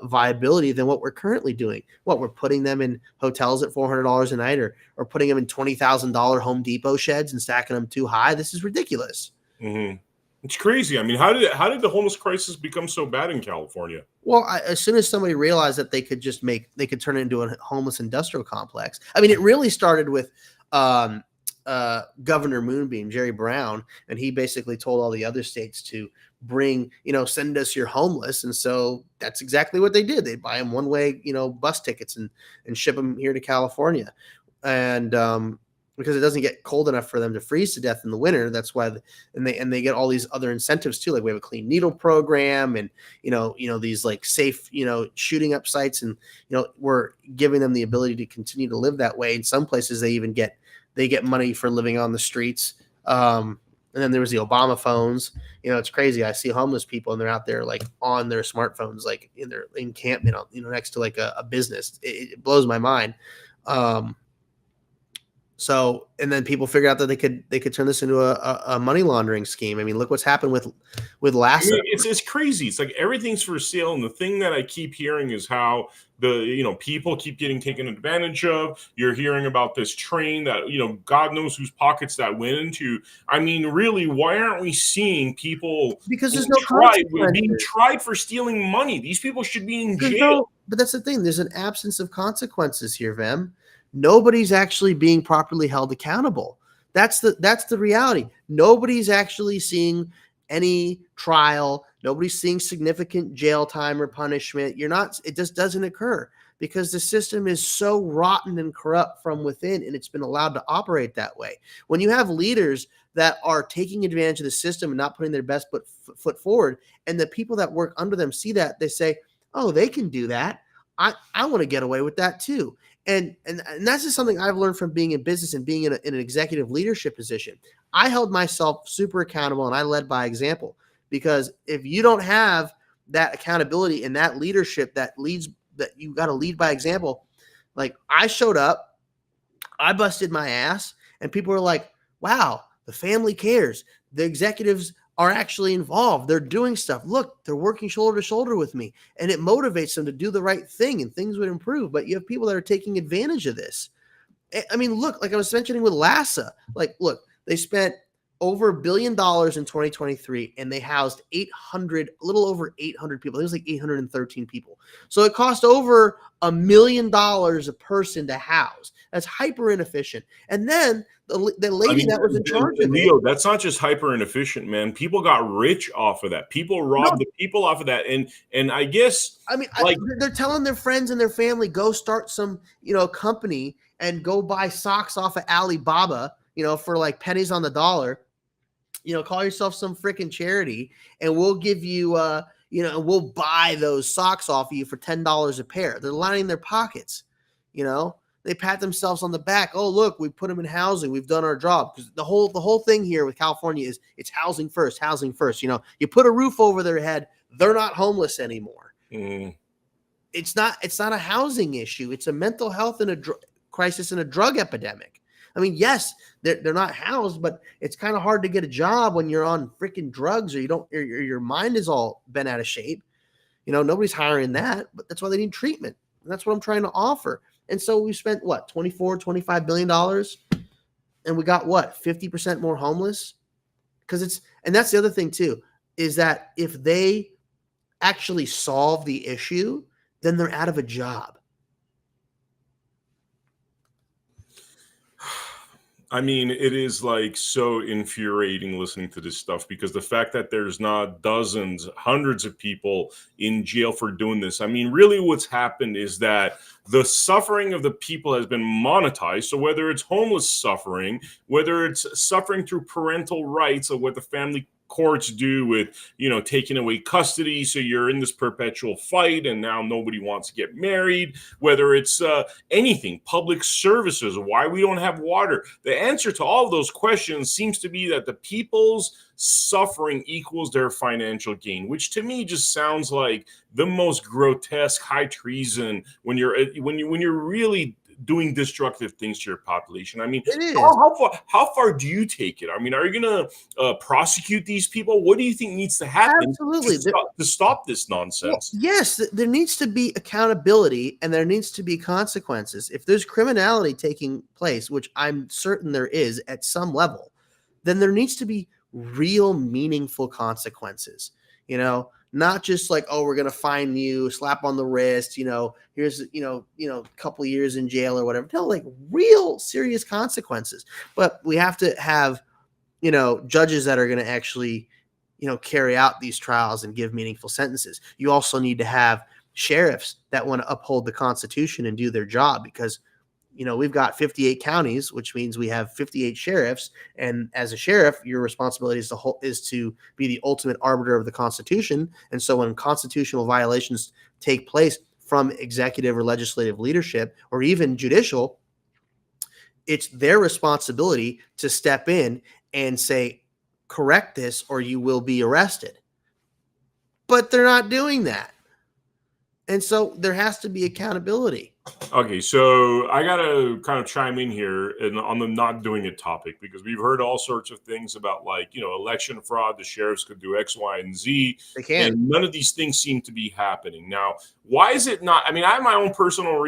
viability than what we're currently doing. We're putting them in hotels at $400 a night, or putting them in $20,000 Home Depot sheds and stacking them too high. This is ridiculous. Mm-hmm. It's crazy. I mean, how did the homeless crisis become so bad in California? Well, as soon as somebody realized that they could turn it into a homeless industrial complex. I mean, it really started with Governor Moonbeam, Jerry Brown, and he basically told all the other states to bring, send us your homeless. And so that's exactly what they did. They buy them one-way, bus tickets and ship them here to California. And because it doesn't get cold enough for them to freeze to death in the winter, that's why. And they get all these other incentives too. Like we have a clean needle program, and these like safe, shooting up sites, and we're giving them the ability to continue to live that way. In some places, they even get money for living on the streets. And then there was the Obama phones. It's crazy. I see homeless people and they're out there like on their smartphones, like in their encampment, next to like a business. It blows my mind. So, and then people figured out that they could turn this into a money laundering scheme. I mean, look what's happened with Lassa. I mean, it's crazy. It's like everything's for sale, and the thing that I keep hearing is how the people keep getting taken advantage of. You're hearing about this train that God knows whose pockets that went into. I mean, really, why aren't we seeing people because there's no being tried for stealing money? These people should be in jail. But that's the thing. There's an absence of consequences here, Vem. Nobody's actually being properly held accountable. That's the reality. Nobody's actually seeing any trial. Nobody's seeing significant jail time or punishment. It just doesn't occur because the system is so rotten and corrupt from within, and it's been allowed to operate that way. When you have leaders that are taking advantage of the system and not putting their best foot forward, and the people that work under them see that, they say, oh, they can do that. I want to get away with that too. And that's just something I've learned from being in business and being in an executive leadership position. I held myself super accountable, and I led by example, because if you don't have that accountability and that leadership that you got to lead by example. Like I showed up, I busted my ass, and people were like, wow, the family cares. The executives are actually involved. They're doing stuff. Look, they're working shoulder to shoulder with me, and it motivates them to do the right thing, and things would improve. But you have people that are taking advantage of this. I mean, look, like I was mentioning with Lassa, like, look, they spent over $1 billion in 2023, and they housed a little over 800 people. It was like 813 people. So it cost over $1 million a person to house. That's hyper inefficient. And then the lady that was in charge of Leo, that's not just hyper inefficient, man. People got rich off of that. People robbed the people off of that. And I guess, I mean, they're telling their friends and their family, go start some, company and go buy socks off of Alibaba, for like pennies on the dollar. Call yourself some freaking charity, and we'll give you, we'll buy those socks off of you for $10 a pair. They're lining their pockets. They pat themselves on the back. Oh, look, we put them in housing. We've done our job. Because the whole thing here with California is it's housing first, housing first. You put a roof over their head, they're not homeless anymore. Mm. It's not a housing issue. It's a mental health and crisis and a drug epidemic. I mean, yes, they're not housed, but it's kind of hard to get a job when you're on freaking drugs or your mind is all bent out of shape. Nobody's hiring that, but that's why they need treatment. And that's what I'm trying to offer. And so we spent what, 24, $25 billion, and we got what, 50% more homeless? And that's the other thing too, is that if they actually solve the issue, then they're out of a job. I mean, it is like so infuriating listening to this stuff, because the fact that there's not dozens, hundreds of people in jail for doing this. I mean, really what's happened is that the suffering of the people has been monetized. So whether it's homeless suffering, whether it's suffering through parental rights of what the family courts do with, taking away custody, so you're in this perpetual fight and now nobody wants to get married, whether it's anything, public services, why we don't have water. The answer to all of those questions seems to be that the people's suffering equals their financial gain, which to me just sounds like the most grotesque high treason when you're really doing destructive things to your population. I mean, It is. how far do you take it? I mean, are you going to prosecute these people? What do you think needs to happen Absolutely. to stop this nonsense? Well, yes, there needs to be accountability and there needs to be consequences. If there's criminality taking place, which I'm certain there is at some level, then there needs to be real meaningful consequences. Not just like, oh, we're going to fine you, slap on the wrist, here's, a couple of years in jail or whatever. No, like real serious consequences. But we have to have, judges that are going to actually, carry out these trials and give meaningful sentences. You also need to have sheriffs that want to uphold the Constitution and do their job, because we've got 58 counties, which means we have 58 sheriffs. And as a sheriff, your responsibility is to be the ultimate arbiter of the Constitution. And so when constitutional violations take place from executive or legislative leadership, or even judicial, it's their responsibility to step in and say, correct this or you will be arrested. But they're not doing that. And so there has to be accountability. Okay, so I got to kind of chime in here on the not doing it topic, because we've heard all sorts of things about, like, election fraud. The sheriffs could do X, Y, and Z. They can. And none of these things seem to be happening. Now, why is it not? I mean, I have my own personal,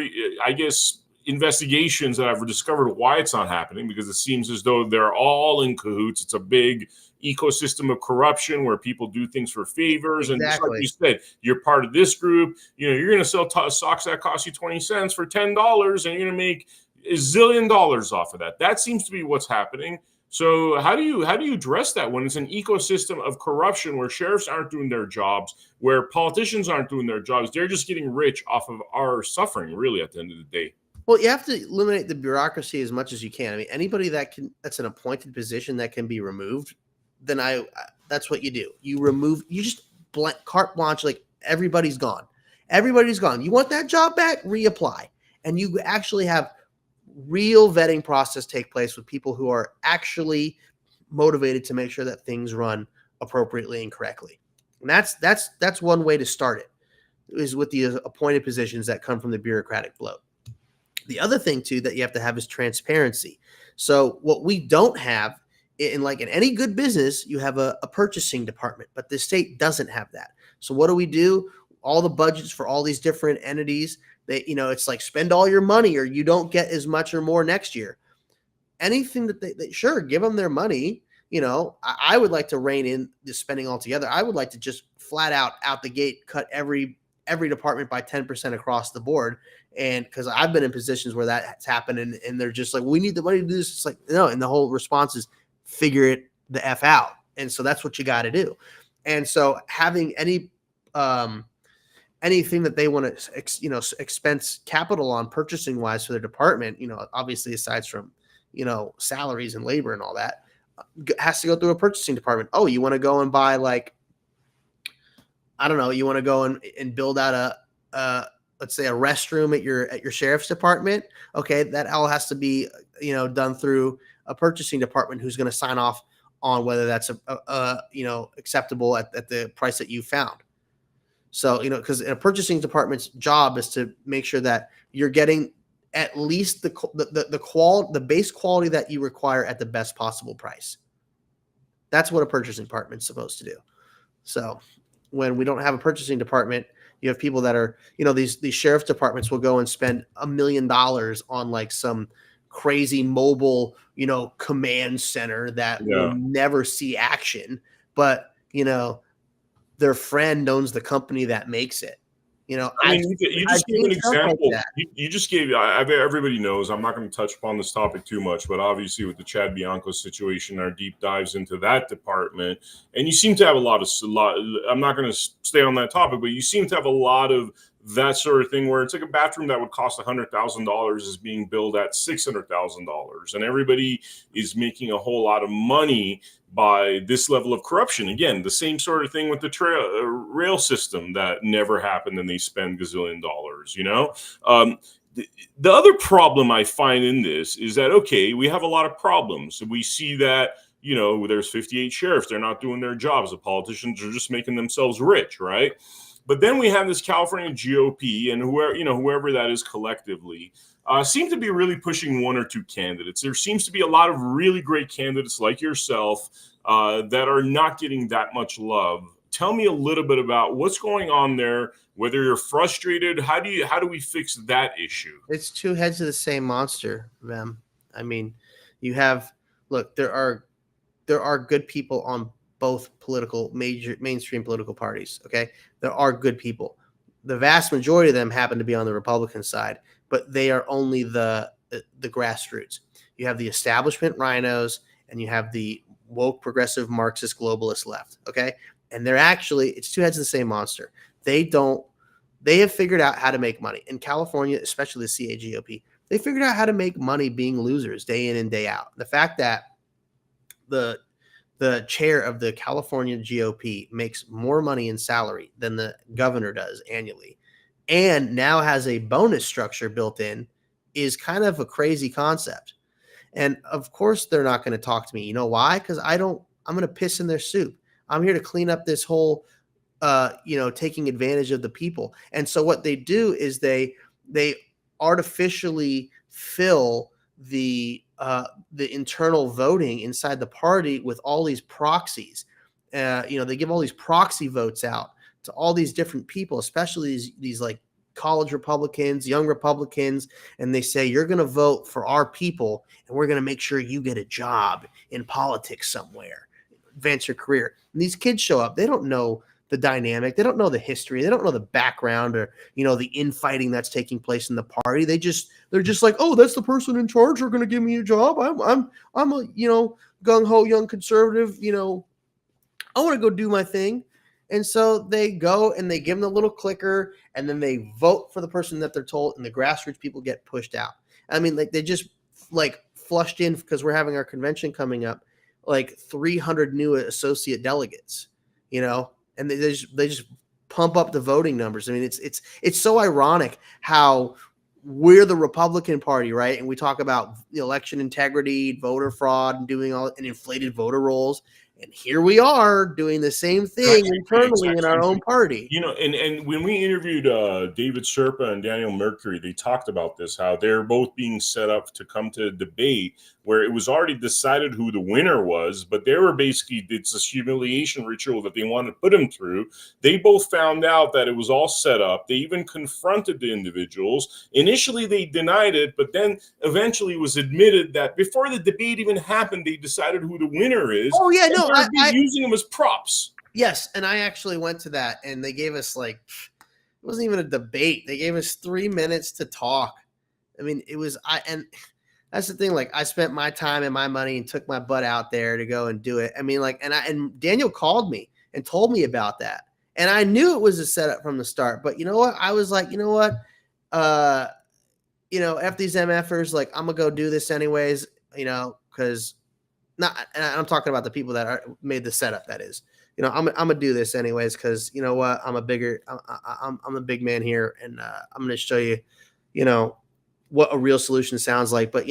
investigations that I've discovered why it's not happening, because it seems as though they're all in cahoots. It's a big ecosystem of corruption where people do things for favors. Exactly. And just like you said, you're part of this group, you're going to sell socks that cost you 20 cents for $10, and you're going to make $1 zillion off of that. That seems to be what's happening. So how do you address that when it's an ecosystem of corruption where sheriffs aren't doing their jobs, where politicians aren't doing their jobs? They're just getting rich off of our suffering, really, at the end of the day. Well, you have to eliminate the bureaucracy as much as you can. I mean, anybody that's an appointed position that can be removed, then that's what you do. You just carte blanche, like everybody's gone. Everybody's gone. You want that job back? Reapply. And you actually have real vetting process take place with people who are actually motivated to make sure that things run appropriately and correctly. And that's one way to start it, is with the appointed positions that come from the bureaucratic bloat. The other thing too that you have to have is transparency. So what we don't have in any good business, you have a purchasing department, but the state doesn't have that. So what do? All the budgets for all these different entities, it's like spend all your money or you don't get as much or more next year. Anything that they sure, give them their money. I would like to rein in the spending altogether. I would like to just flat out the gate, cut every department by 10% across the board. And because I've been in positions where that's happened and they're just like, we need the money to do this. It's like, no. And the whole response is figure it the F out. And so that's what you got to do. And so having anything that they want to, expense capital on purchasing wise for their department, obviously aside from, salaries and labor and all that, has to go through a purchasing department. Oh, you want to go and buy you want to go and build out let's say a restroom at your sheriff's department. Okay. That all has to be, done through a purchasing department who's going to sign off on whether that's acceptable at the price that you found. So, because a purchasing department's job is to make sure that you're getting at least the base quality that you require at the best possible price. That's what a purchasing department is supposed to do. So when we don't have a purchasing department, you have people that are, these sheriff's departments will go and spend $1 million on like some crazy mobile, command center that will never see action, but their friend owns the company that makes it. I mean, you just gave an example. Like you just gave. Everybody knows. I'm not going to touch upon this topic too much, but obviously with the Chad Bianco situation, our deep dives into that department, and you seem to have a lot. I'm not going to stay on that topic, but you seem to have a lot of that sort of thing where it's like a bathroom that would cost $100,000 is being billed at $600,000, and everybody is making a whole lot of money by this level of corruption. Again, the same sort of thing with the rail system that never happened, and they spend gazillion dollars. The other problem I find in this is that, okay, we have a lot of problems. We see that, there's 58 sheriffs. They're not doing their jobs. The politicians are just making themselves rich, right? But then we have this California GOP and whoever that is collectively seem to be really pushing one or two candidates. There seems to be a lot of really great candidates like yourself that are not getting that much love. Tell me a little bit about what's going on there, whether you're frustrated. How do we fix that issue? It's two heads of the same monster, Vem. I mean, there are good people on both mainstream political parties. Okay. There are good people. The vast majority of them happen to be on the Republican side, but they are only the grassroots. You have the establishment rhinos and you have the woke progressive Marxist globalist left. Okay. And it's two heads of the same monster. They have figured out how to make money in California, especially the CAGOP. They figured out how to make money being losers day in and day out. The fact that the chair of the California GOP makes more money in salary than the governor does annually, and now has a bonus structure built in, is kind of a crazy concept. And of course, they're not going to talk to me. You know why? Because I'm going to piss in their soup. I'm here to clean up this whole, taking advantage of the people. And so what they do is they artificially fill the internal voting inside the party with all these proxies. They give all these proxy votes out to all these different people, especially these like college Republicans, young Republicans, and they say, you're going to vote for our people and we're going to make sure you get a job in politics somewhere, advance your career. And these kids show up. They don't know the dynamic. They don't know the history. They don't know the background or, the infighting that's taking place in the party. They're just like, oh, that's the person in charge. They're going to give me a job. I'm a, gung-ho young conservative, I want to go do my thing. And so they go and they give them the little clicker and then they vote for the person that they're told, and the grassroots people get pushed out. I mean, like they just like flushed in, because we're having our convention coming up, like 300 new associate delegates, and they just pump up the voting numbers. I mean, it's so ironic how we're the Republican Party, right? And we talk about election integrity, voter fraud, and doing all and inflated voter rolls. And here we are doing the same thing internally in our own party. And when we interviewed David Serpa and Daniel Mercury, they talked about this, how they're both being set up to come to a debate where it was already decided who the winner was, but they were basically, it's this humiliation ritual that they wanted to put him through. They both found out that it was all set up. They even confronted the individuals. Initially, they denied it, but then eventually it was admitted that before the debate even happened, they decided who the winner is. Oh, yeah, no. They're using them as props. Yes, and I actually went to that, and they gave us it wasn't even a debate. They gave us 3 minutes to talk. I mean, and that's the thing. Like, I spent my time and my money and took my butt out there to go and do it. I mean, and Daniel called me and told me about that, and I knew it was a setup from the start. But you know what? I was like, you know what? F these MFers, like, I'm gonna go do this anyways. Because. Not, and I'm talking about the people that made the setup. That is, I'm gonna do this anyways because you know what? I'm a big man here, and I'm gonna show you, what a real solution sounds like. But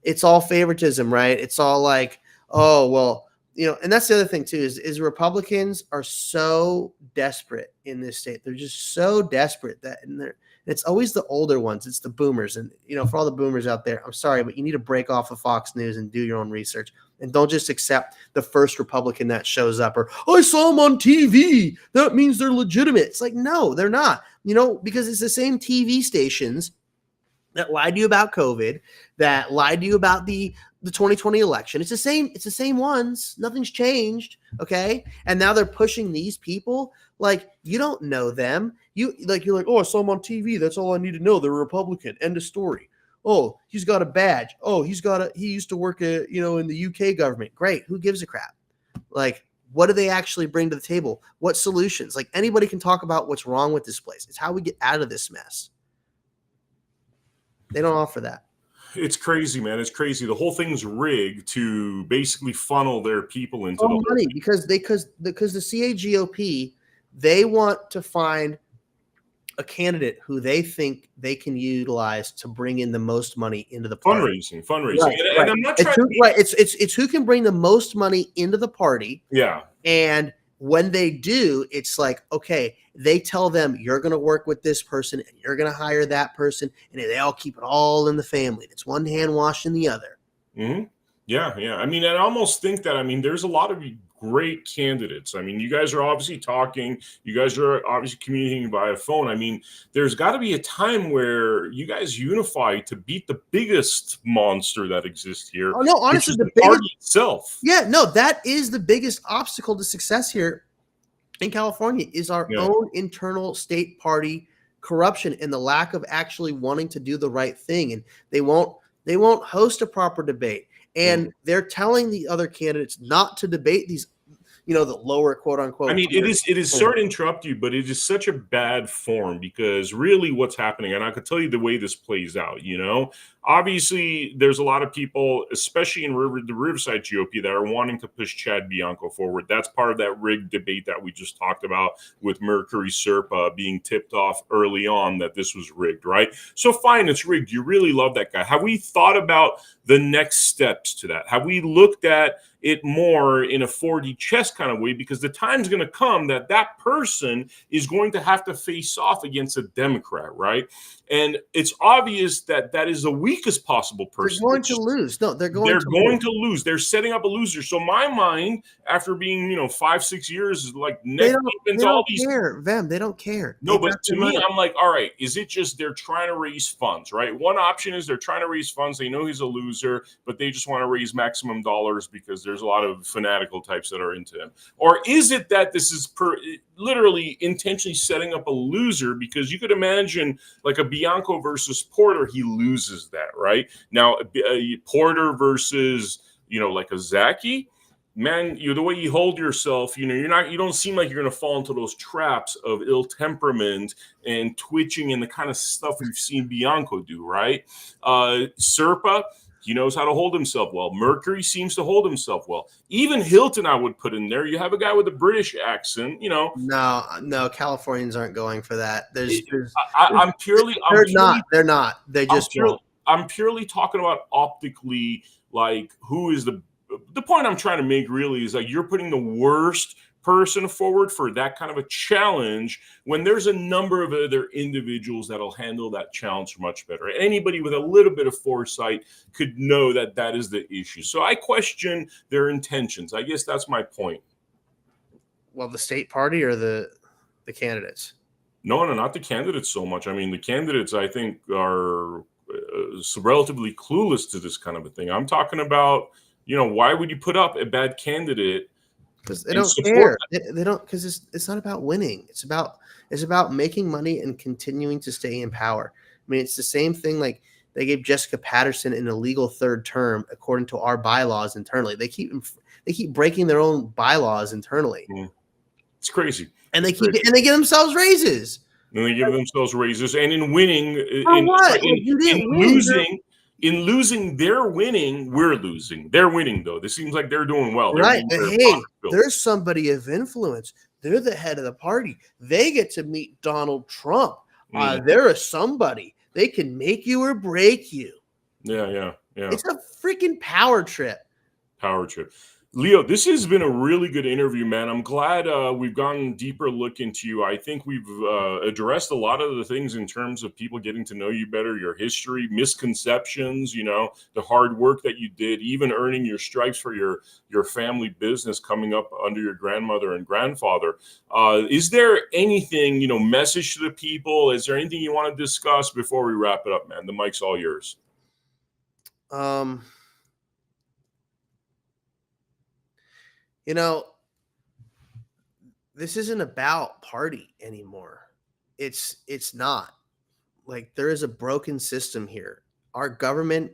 it's all favoritism, right? It's all like, oh well, and that's the other thing too is Republicans are so desperate in this state. They're just so desperate that, and It's always the older ones. It's the boomers. And, for all the boomers out there, I'm sorry, but you need to break off of Fox News and do your own research. And don't just accept the first Republican that shows up or, I saw them on TV. That means they're legitimate. It's like, no, they're not, because it's the same TV stations that lied to you about COVID, that lied to you about the 2020 election. It's the same ones. Nothing's changed. Okay. And now they're pushing these people. Like, you don't know them. You're like, oh, I saw him on TV. That's all I need to know. They're a Republican. End of story. Oh, he's got a badge. Oh, he used to work in the UK government. Great. Who gives a crap? Like, what do they actually bring to the table? What solutions? Like, anybody can talk about what's wrong with this place. It's how we get out of this mess. They don't offer that. It's crazy, man. It's crazy. The whole thing's rigged to basically funnel their people into the money because the CAGOP, they want to find a candidate who they think they can utilize to bring in the most money into the party. Fundraising. Right. And I'm not trying it's who can bring the most money into the party. Yeah. And when they do, it's like, okay, they tell them you're going to work with this person and you're going to hire that person, and they all keep it all in the family. It's one hand washing the other. Mm-hmm. Yeah. I mean, I almost think that, there's a lot of great candidates. You guys are obviously talking. You guys are obviously communicating via phone. There's got to be a time where you guys unify to beat the biggest monster that exists here. Oh, no, honestly, the party itself. Yeah, no, that is the biggest obstacle to success here in California is our own internal state party corruption and the lack of actually wanting to do the right thing. And they won't host a proper debate. And they're telling the other candidates not to debate these, the lower quote unquote. It is sorry to interrupt you, but it is such a bad form because really what's happening, and I could tell you the way this plays out, obviously there's a lot of people, especially in the Riverside GOP, that are wanting to push Chad Bianco forward. That's part of that rigged debate that we just talked about with Mercury Serpa being tipped off early on that this was rigged, right? So fine, it's rigged. You really love that guy. Have we thought about the next steps to that? Have we looked at it more in a 4D chess kind of way? Because the time's going to come that person is going to have to face off against a Democrat, right? And it's obvious that is the weakest possible person. They're going to lose. No, they're going to lose. They're setting up a loser. So my mind, after being 5-6 years, is like they don't care. Vem, they don't care. No, but to me, I'm like, all right, is it just they're trying to raise funds, right? One option is they're trying to raise funds. They know he's a loser, but they just want to raise maximum dollars because there's a lot of fanatical types that are into him. Or is it that this is literally intentionally setting up a loser? Because you could imagine like a Bianco versus Porter, he loses that, right? Now, Porter versus, like a Zacky, man, the way you hold yourself, you don't seem like you're going to fall into those traps of ill temperament and twitching and the kind of stuff we've seen Bianco do, right? Serpa, he knows how to hold himself well. Mercury seems to hold himself well. Even Hilton, I would put in there. You have a guy with a British accent, No, Californians aren't going for that. They're not. They just won't. I'm purely talking about optically, like who is the point I'm trying to make really is like you're putting the worst person forward for that kind of a challenge when there's a number of other individuals that'll handle that challenge much better. Anybody with a little bit of foresight could know that is the issue. So I question their intentions. I guess that's my point. Well, the state party or the candidates? No, not the candidates so much. The candidates I think are relatively clueless to this kind of a thing. I'm talking about, why would you put up a bad candidate? Because they don't care. They don't, because it's not about winning. It's about making money and continuing to stay in power. It's the same thing. Like they gave Jessica Patterson an illegal third term according to our bylaws internally. They keep breaking their own bylaws internally. It's crazy. And they give themselves raises. And they give themselves raises. And in winning, in losing, they're winning. We're losing. They're winning, though. This seems like they're doing well. Right. Hey, there's somebody of influence. They're the head of the party. They get to meet Donald Trump. They're a somebody. They can make you or break you. Yeah. It's a freaking power trip. Leo, this has been a really good interview, man. I'm glad we've gotten a deeper look into you. I think we've addressed a lot of the things in terms of people getting to know you better, your history, misconceptions, the hard work that you did, even earning your stripes for your family business coming up under your grandmother and grandfather. Is there anything, message to the people? Is there anything you want to discuss before we wrap it up, man? The mic's all yours. Um, you know, this isn't about party anymore. It's not. Like, there is a broken system here. Our government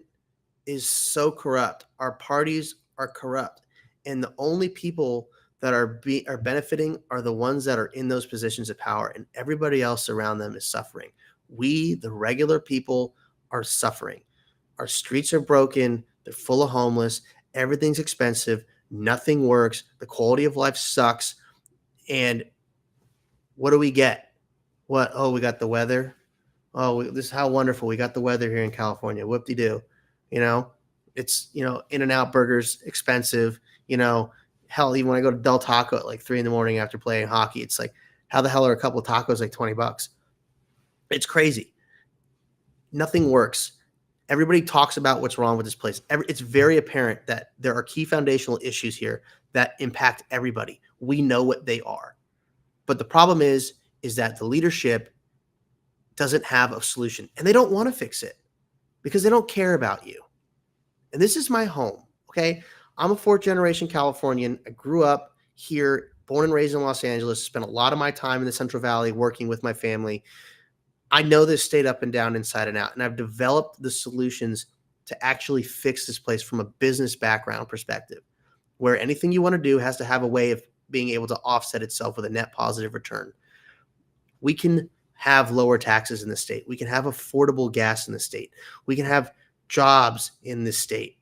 is so corrupt. Our parties are corrupt. And the only people that are benefiting are the ones that are in those positions of power, and everybody else around them is suffering. We, the regular people, are suffering. Our streets are broken. They're full of homeless. Everything's expensive. Nothing works. The quality of life sucks. And what do we get? What? Oh, we got the weather. Oh, this is how wonderful. We got the weather here in California. Whoop-de-doo. It's, In-N-Out burgers, expensive. Hell, even when I go to Del Taco at like 3 a.m. after playing hockey, it's like, how the hell are a couple of tacos like $20? It's crazy. Nothing works. Everybody talks about what's wrong with this place. It's very apparent that there are key foundational issues here that impact everybody. We know what they are. But the problem is that the leadership doesn't have a solution, and they don't want to fix it because they don't care about you. And this is my home, okay? I'm a fourth-generation Californian. I grew up here, born and raised in Los Angeles, spent a lot of my time in the Central Valley working with my family. I know this state up and down, inside and out, and I've developed the solutions to actually fix this place from a business background perspective, where anything you want to do has to have a way of being able to offset itself with a net positive return. We can have lower taxes in the state. We can have affordable gas in the state. We can have jobs in this state.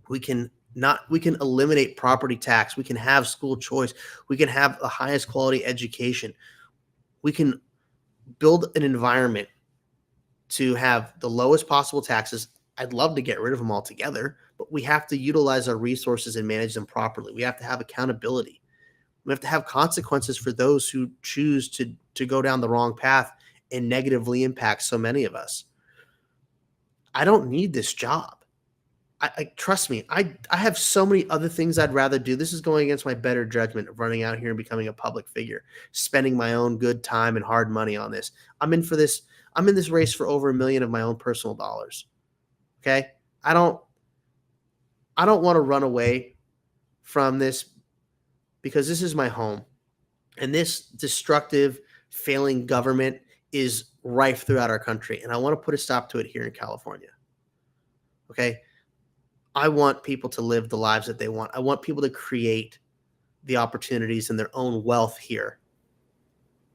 We can eliminate property tax. We can have school choice. We can have the highest quality education. We can build an environment to have the lowest possible taxes. I'd love to get rid of them altogether, but we have to utilize our resources and manage them properly. We have to have accountability. We have to have consequences for those who choose to go down the wrong path and negatively impact so many of us. I don't need this job. I trust me. I have so many other things I'd rather do. This is going against my better judgment of running out here and becoming a public figure, spending my own good time and hard money on this. I'm in this race for over $1 million of my own personal dollars. Okay? I don't want to run away from this because this is my home. And this destructive, failing government is rife throughout our country. And I want to put a stop to it here in California. Okay? I want people to live the lives that they want. I want people to create the opportunities and their own wealth here.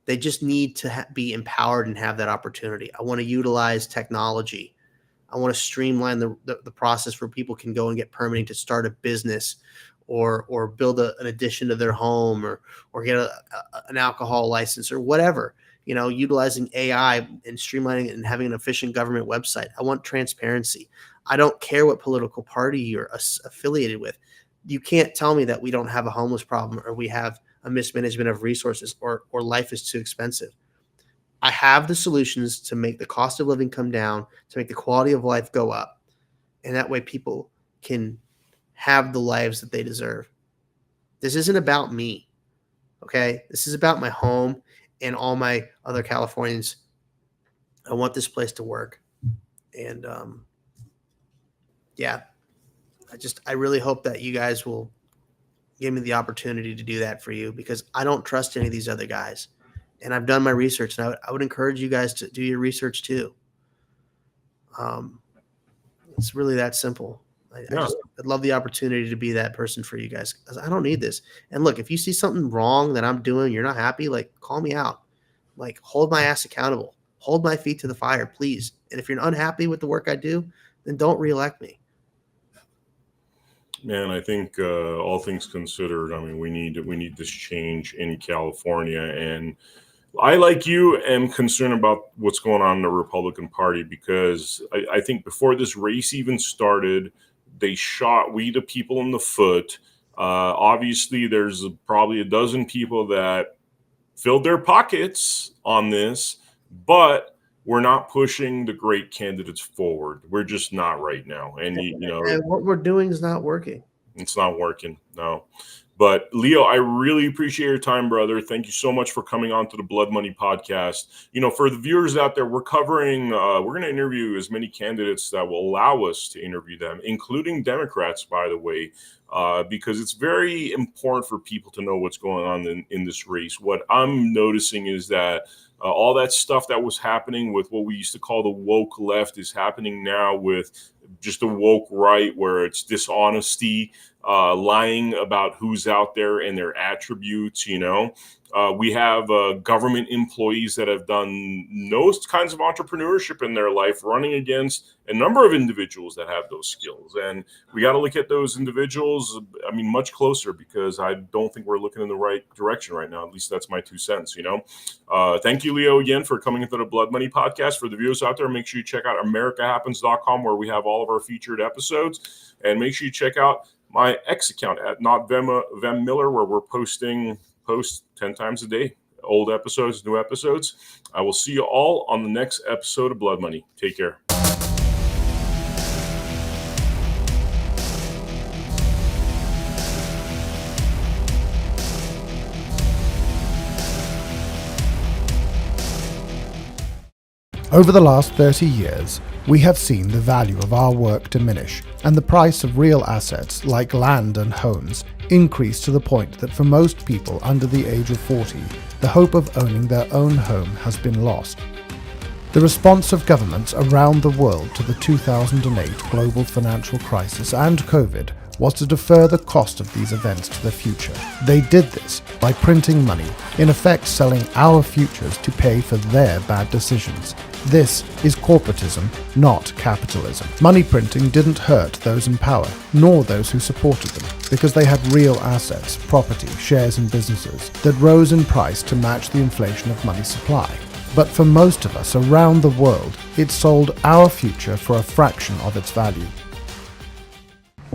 They just need to be empowered and have that opportunity. I want to utilize technology. I want to streamline the process where people can go and get permitting to start a business or build an addition to their home or get an alcohol license or whatever. Utilizing AI and streamlining it and having an efficient government website. I want transparency. I don't care what political party you're affiliated with. You can't tell me that we don't have a homeless problem or we have a mismanagement of resources or life is too expensive. I have the solutions to make the cost of living come down, to make the quality of life go up. And that way people can have the lives that they deserve. This isn't about me, okay? This is about my home and all my other Californians. I want this place to work. And yeah, I really hope that you guys will give me the opportunity to do that for you because I don't trust any of these other guys. And I've done my research, and I would encourage you guys to do your research too. It's really that simple. I'd love the opportunity to be that person for you guys because I don't need this. And look, if you see something wrong that I'm doing, you're not happy, like call me out. Like hold my ass accountable. Hold my feet to the fire, please. And if you're unhappy with the work I do, then don't reelect me. Man, I think all things considered, I mean, we need this change in California, and I, like you, am concerned about what's going on in the Republican Party because I think before this race even started, they shot we the people in the foot. Obviously, there's probably a dozen people that filled their pockets on this, but we're not pushing the great candidates forward. We're just not right now. And, And what we're doing is not working. It's not working. No. But Leo, I really appreciate your time, brother. Thank you so much for coming on to the Blood Money podcast. For the viewers out there, we're going to interview as many candidates that will allow us to interview them, including Democrats, by the way, because it's very important for people to know what's going on in this race. What I'm noticing is that all that stuff that was happening with what we used to call the woke left is happening now with just the woke right, where it's dishonesty, lying about who's out there and their attributes. We have government employees that have done those kinds of entrepreneurship in their life, running against a number of individuals that have those skills. And we got to look at those individuals, much closer, because I don't think we're looking in the right direction right now. At least that's my 2 cents, Thank you, Leo, again, for coming into the Blood Money podcast. For the viewers out there, make sure you check out AmericaHappens.com, where we have all of our featured episodes. And make sure you check out my X account at Vem Miller, where we're post 10 times a day, old episodes, new episodes. I will see you all on the next episode of Blood Money. Take care. Over the last 30 years, we have seen the value of our work diminish and the price of real assets like land and homes increase to the point that for most people under the age of 40, the hope of owning their own home has been lost. The response of governments around the world to the 2008 global financial crisis and COVID was to defer the cost of these events to the future. They did this by printing money, in effect selling our futures to pay for their bad decisions. This is corporatism, not capitalism. Money printing didn't hurt those in power, nor those who supported them, because they had real assets, property, shares in businesses that rose in price to match the inflation of money supply. But for most of us around the world, it sold our future for a fraction of its value.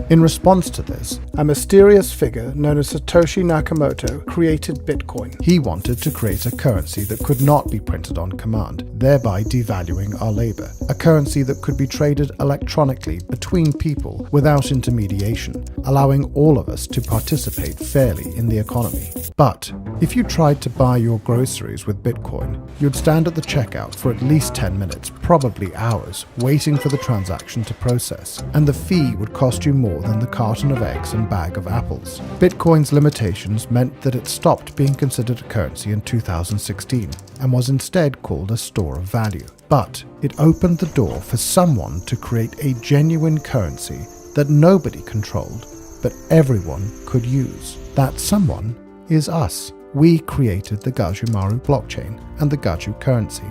In response to this, a mysterious figure known as Satoshi Nakamoto created Bitcoin. He wanted to create a currency that could not be printed on command, thereby devaluing our labor. A currency that could be traded electronically between people without intermediation, allowing all of us to participate fairly in the economy. But if you tried to buy your groceries with Bitcoin, you'd stand at the checkout for at least 10 minutes, probably hours, waiting for the transaction to process, and the fee would cost you more than the carton of eggs and bag of apples. Bitcoin's limitations meant that it stopped being considered a currency in 2016 and was instead called a store of value. But it opened the door for someone to create a genuine currency that nobody controlled, but everyone could use. That someone is us. We created the Gajumaru blockchain and the Gaju currency.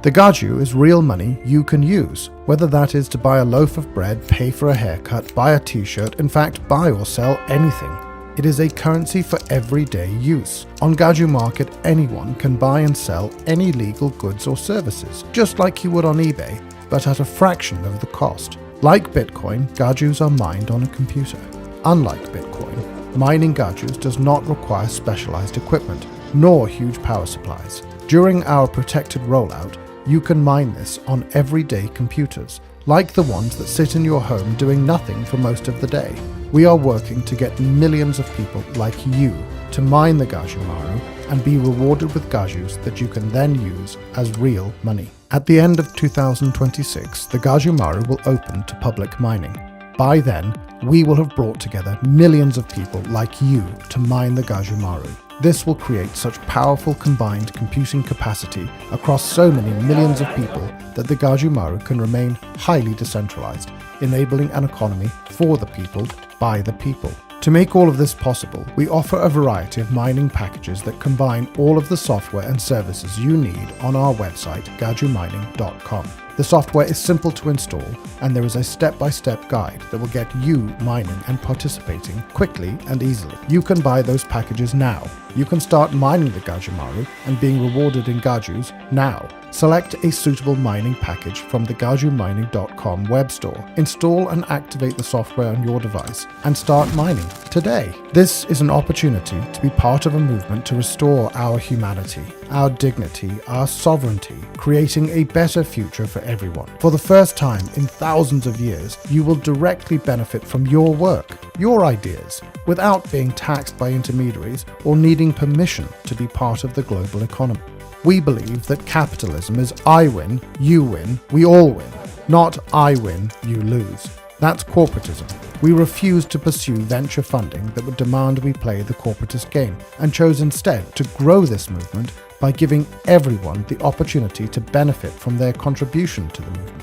The Gaju is real money you can use, whether that is to buy a loaf of bread, pay for a haircut, buy a t-shirt, in fact buy or sell anything. It is a currency for everyday use. On Gaju Market, anyone can buy and sell any legal goods or services, just like you would on eBay, but at a fraction of the cost. Like Bitcoin, Gajus are mined on a computer. Unlike Bitcoin, mining Gajus does not require specialized equipment, nor huge power supplies. During our protected rollout, you can mine this on everyday computers, like the ones that sit in your home doing nothing for most of the day. We are working to get millions of people like you to mine the Gajumaru and be rewarded with Gajus that you can then use as real money. At the end of 2026, the Gajumaru will open to public mining. By then, we will have brought together millions of people like you to mine the Gajumaru. This will create such powerful combined computing capacity across so many millions of people that the Gajumaru can remain highly decentralized, enabling an economy for the people, by the people. To make all of this possible, we offer a variety of mining packages that combine all of the software and services you need on our website, gajumining.com. The software is simple to install, and there is a step-by-step guide that will get you mining and participating quickly and easily. You can buy those packages now. You can start mining the Gajumaru and being rewarded in Gajus now. Select a suitable mining package from the gajumining.com web store. Install and activate the software on your device and start mining today. This is an opportunity to be part of a movement to restore our humanity, our dignity, our sovereignty, creating a better future for everyone. For the first time in thousands of years, you will directly benefit from your work, your ideas, without being taxed by intermediaries or needing permission to be part of the global economy. We believe that capitalism is I win, you win, we all win, not I win, you lose. That's corporatism. We refuse to pursue venture funding that would demand we play the corporatist game, and chose instead to grow this movement by giving everyone the opportunity to benefit from their contribution to the movement.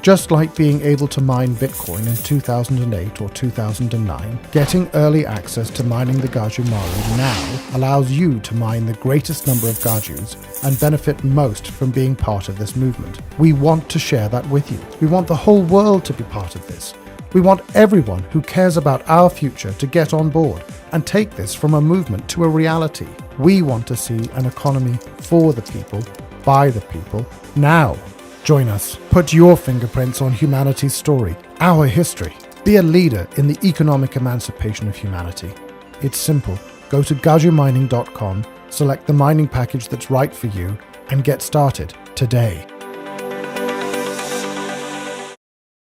Just like being able to mine Bitcoin in 2008 or 2009, getting early access to mining the Gajumaru now allows you to mine the greatest number of Gajus and benefit most from being part of this movement. We want to share that with you. We want the whole world to be part of this. We want everyone who cares about our future to get on board and take this from a movement to a reality. We want to see an economy for the people, by the people, now. Join us. Put your fingerprints on humanity's story, our history. Be a leader in the economic emancipation of humanity. It's simple. Go to gajumining.com, select the mining package that's right for you, and get started today.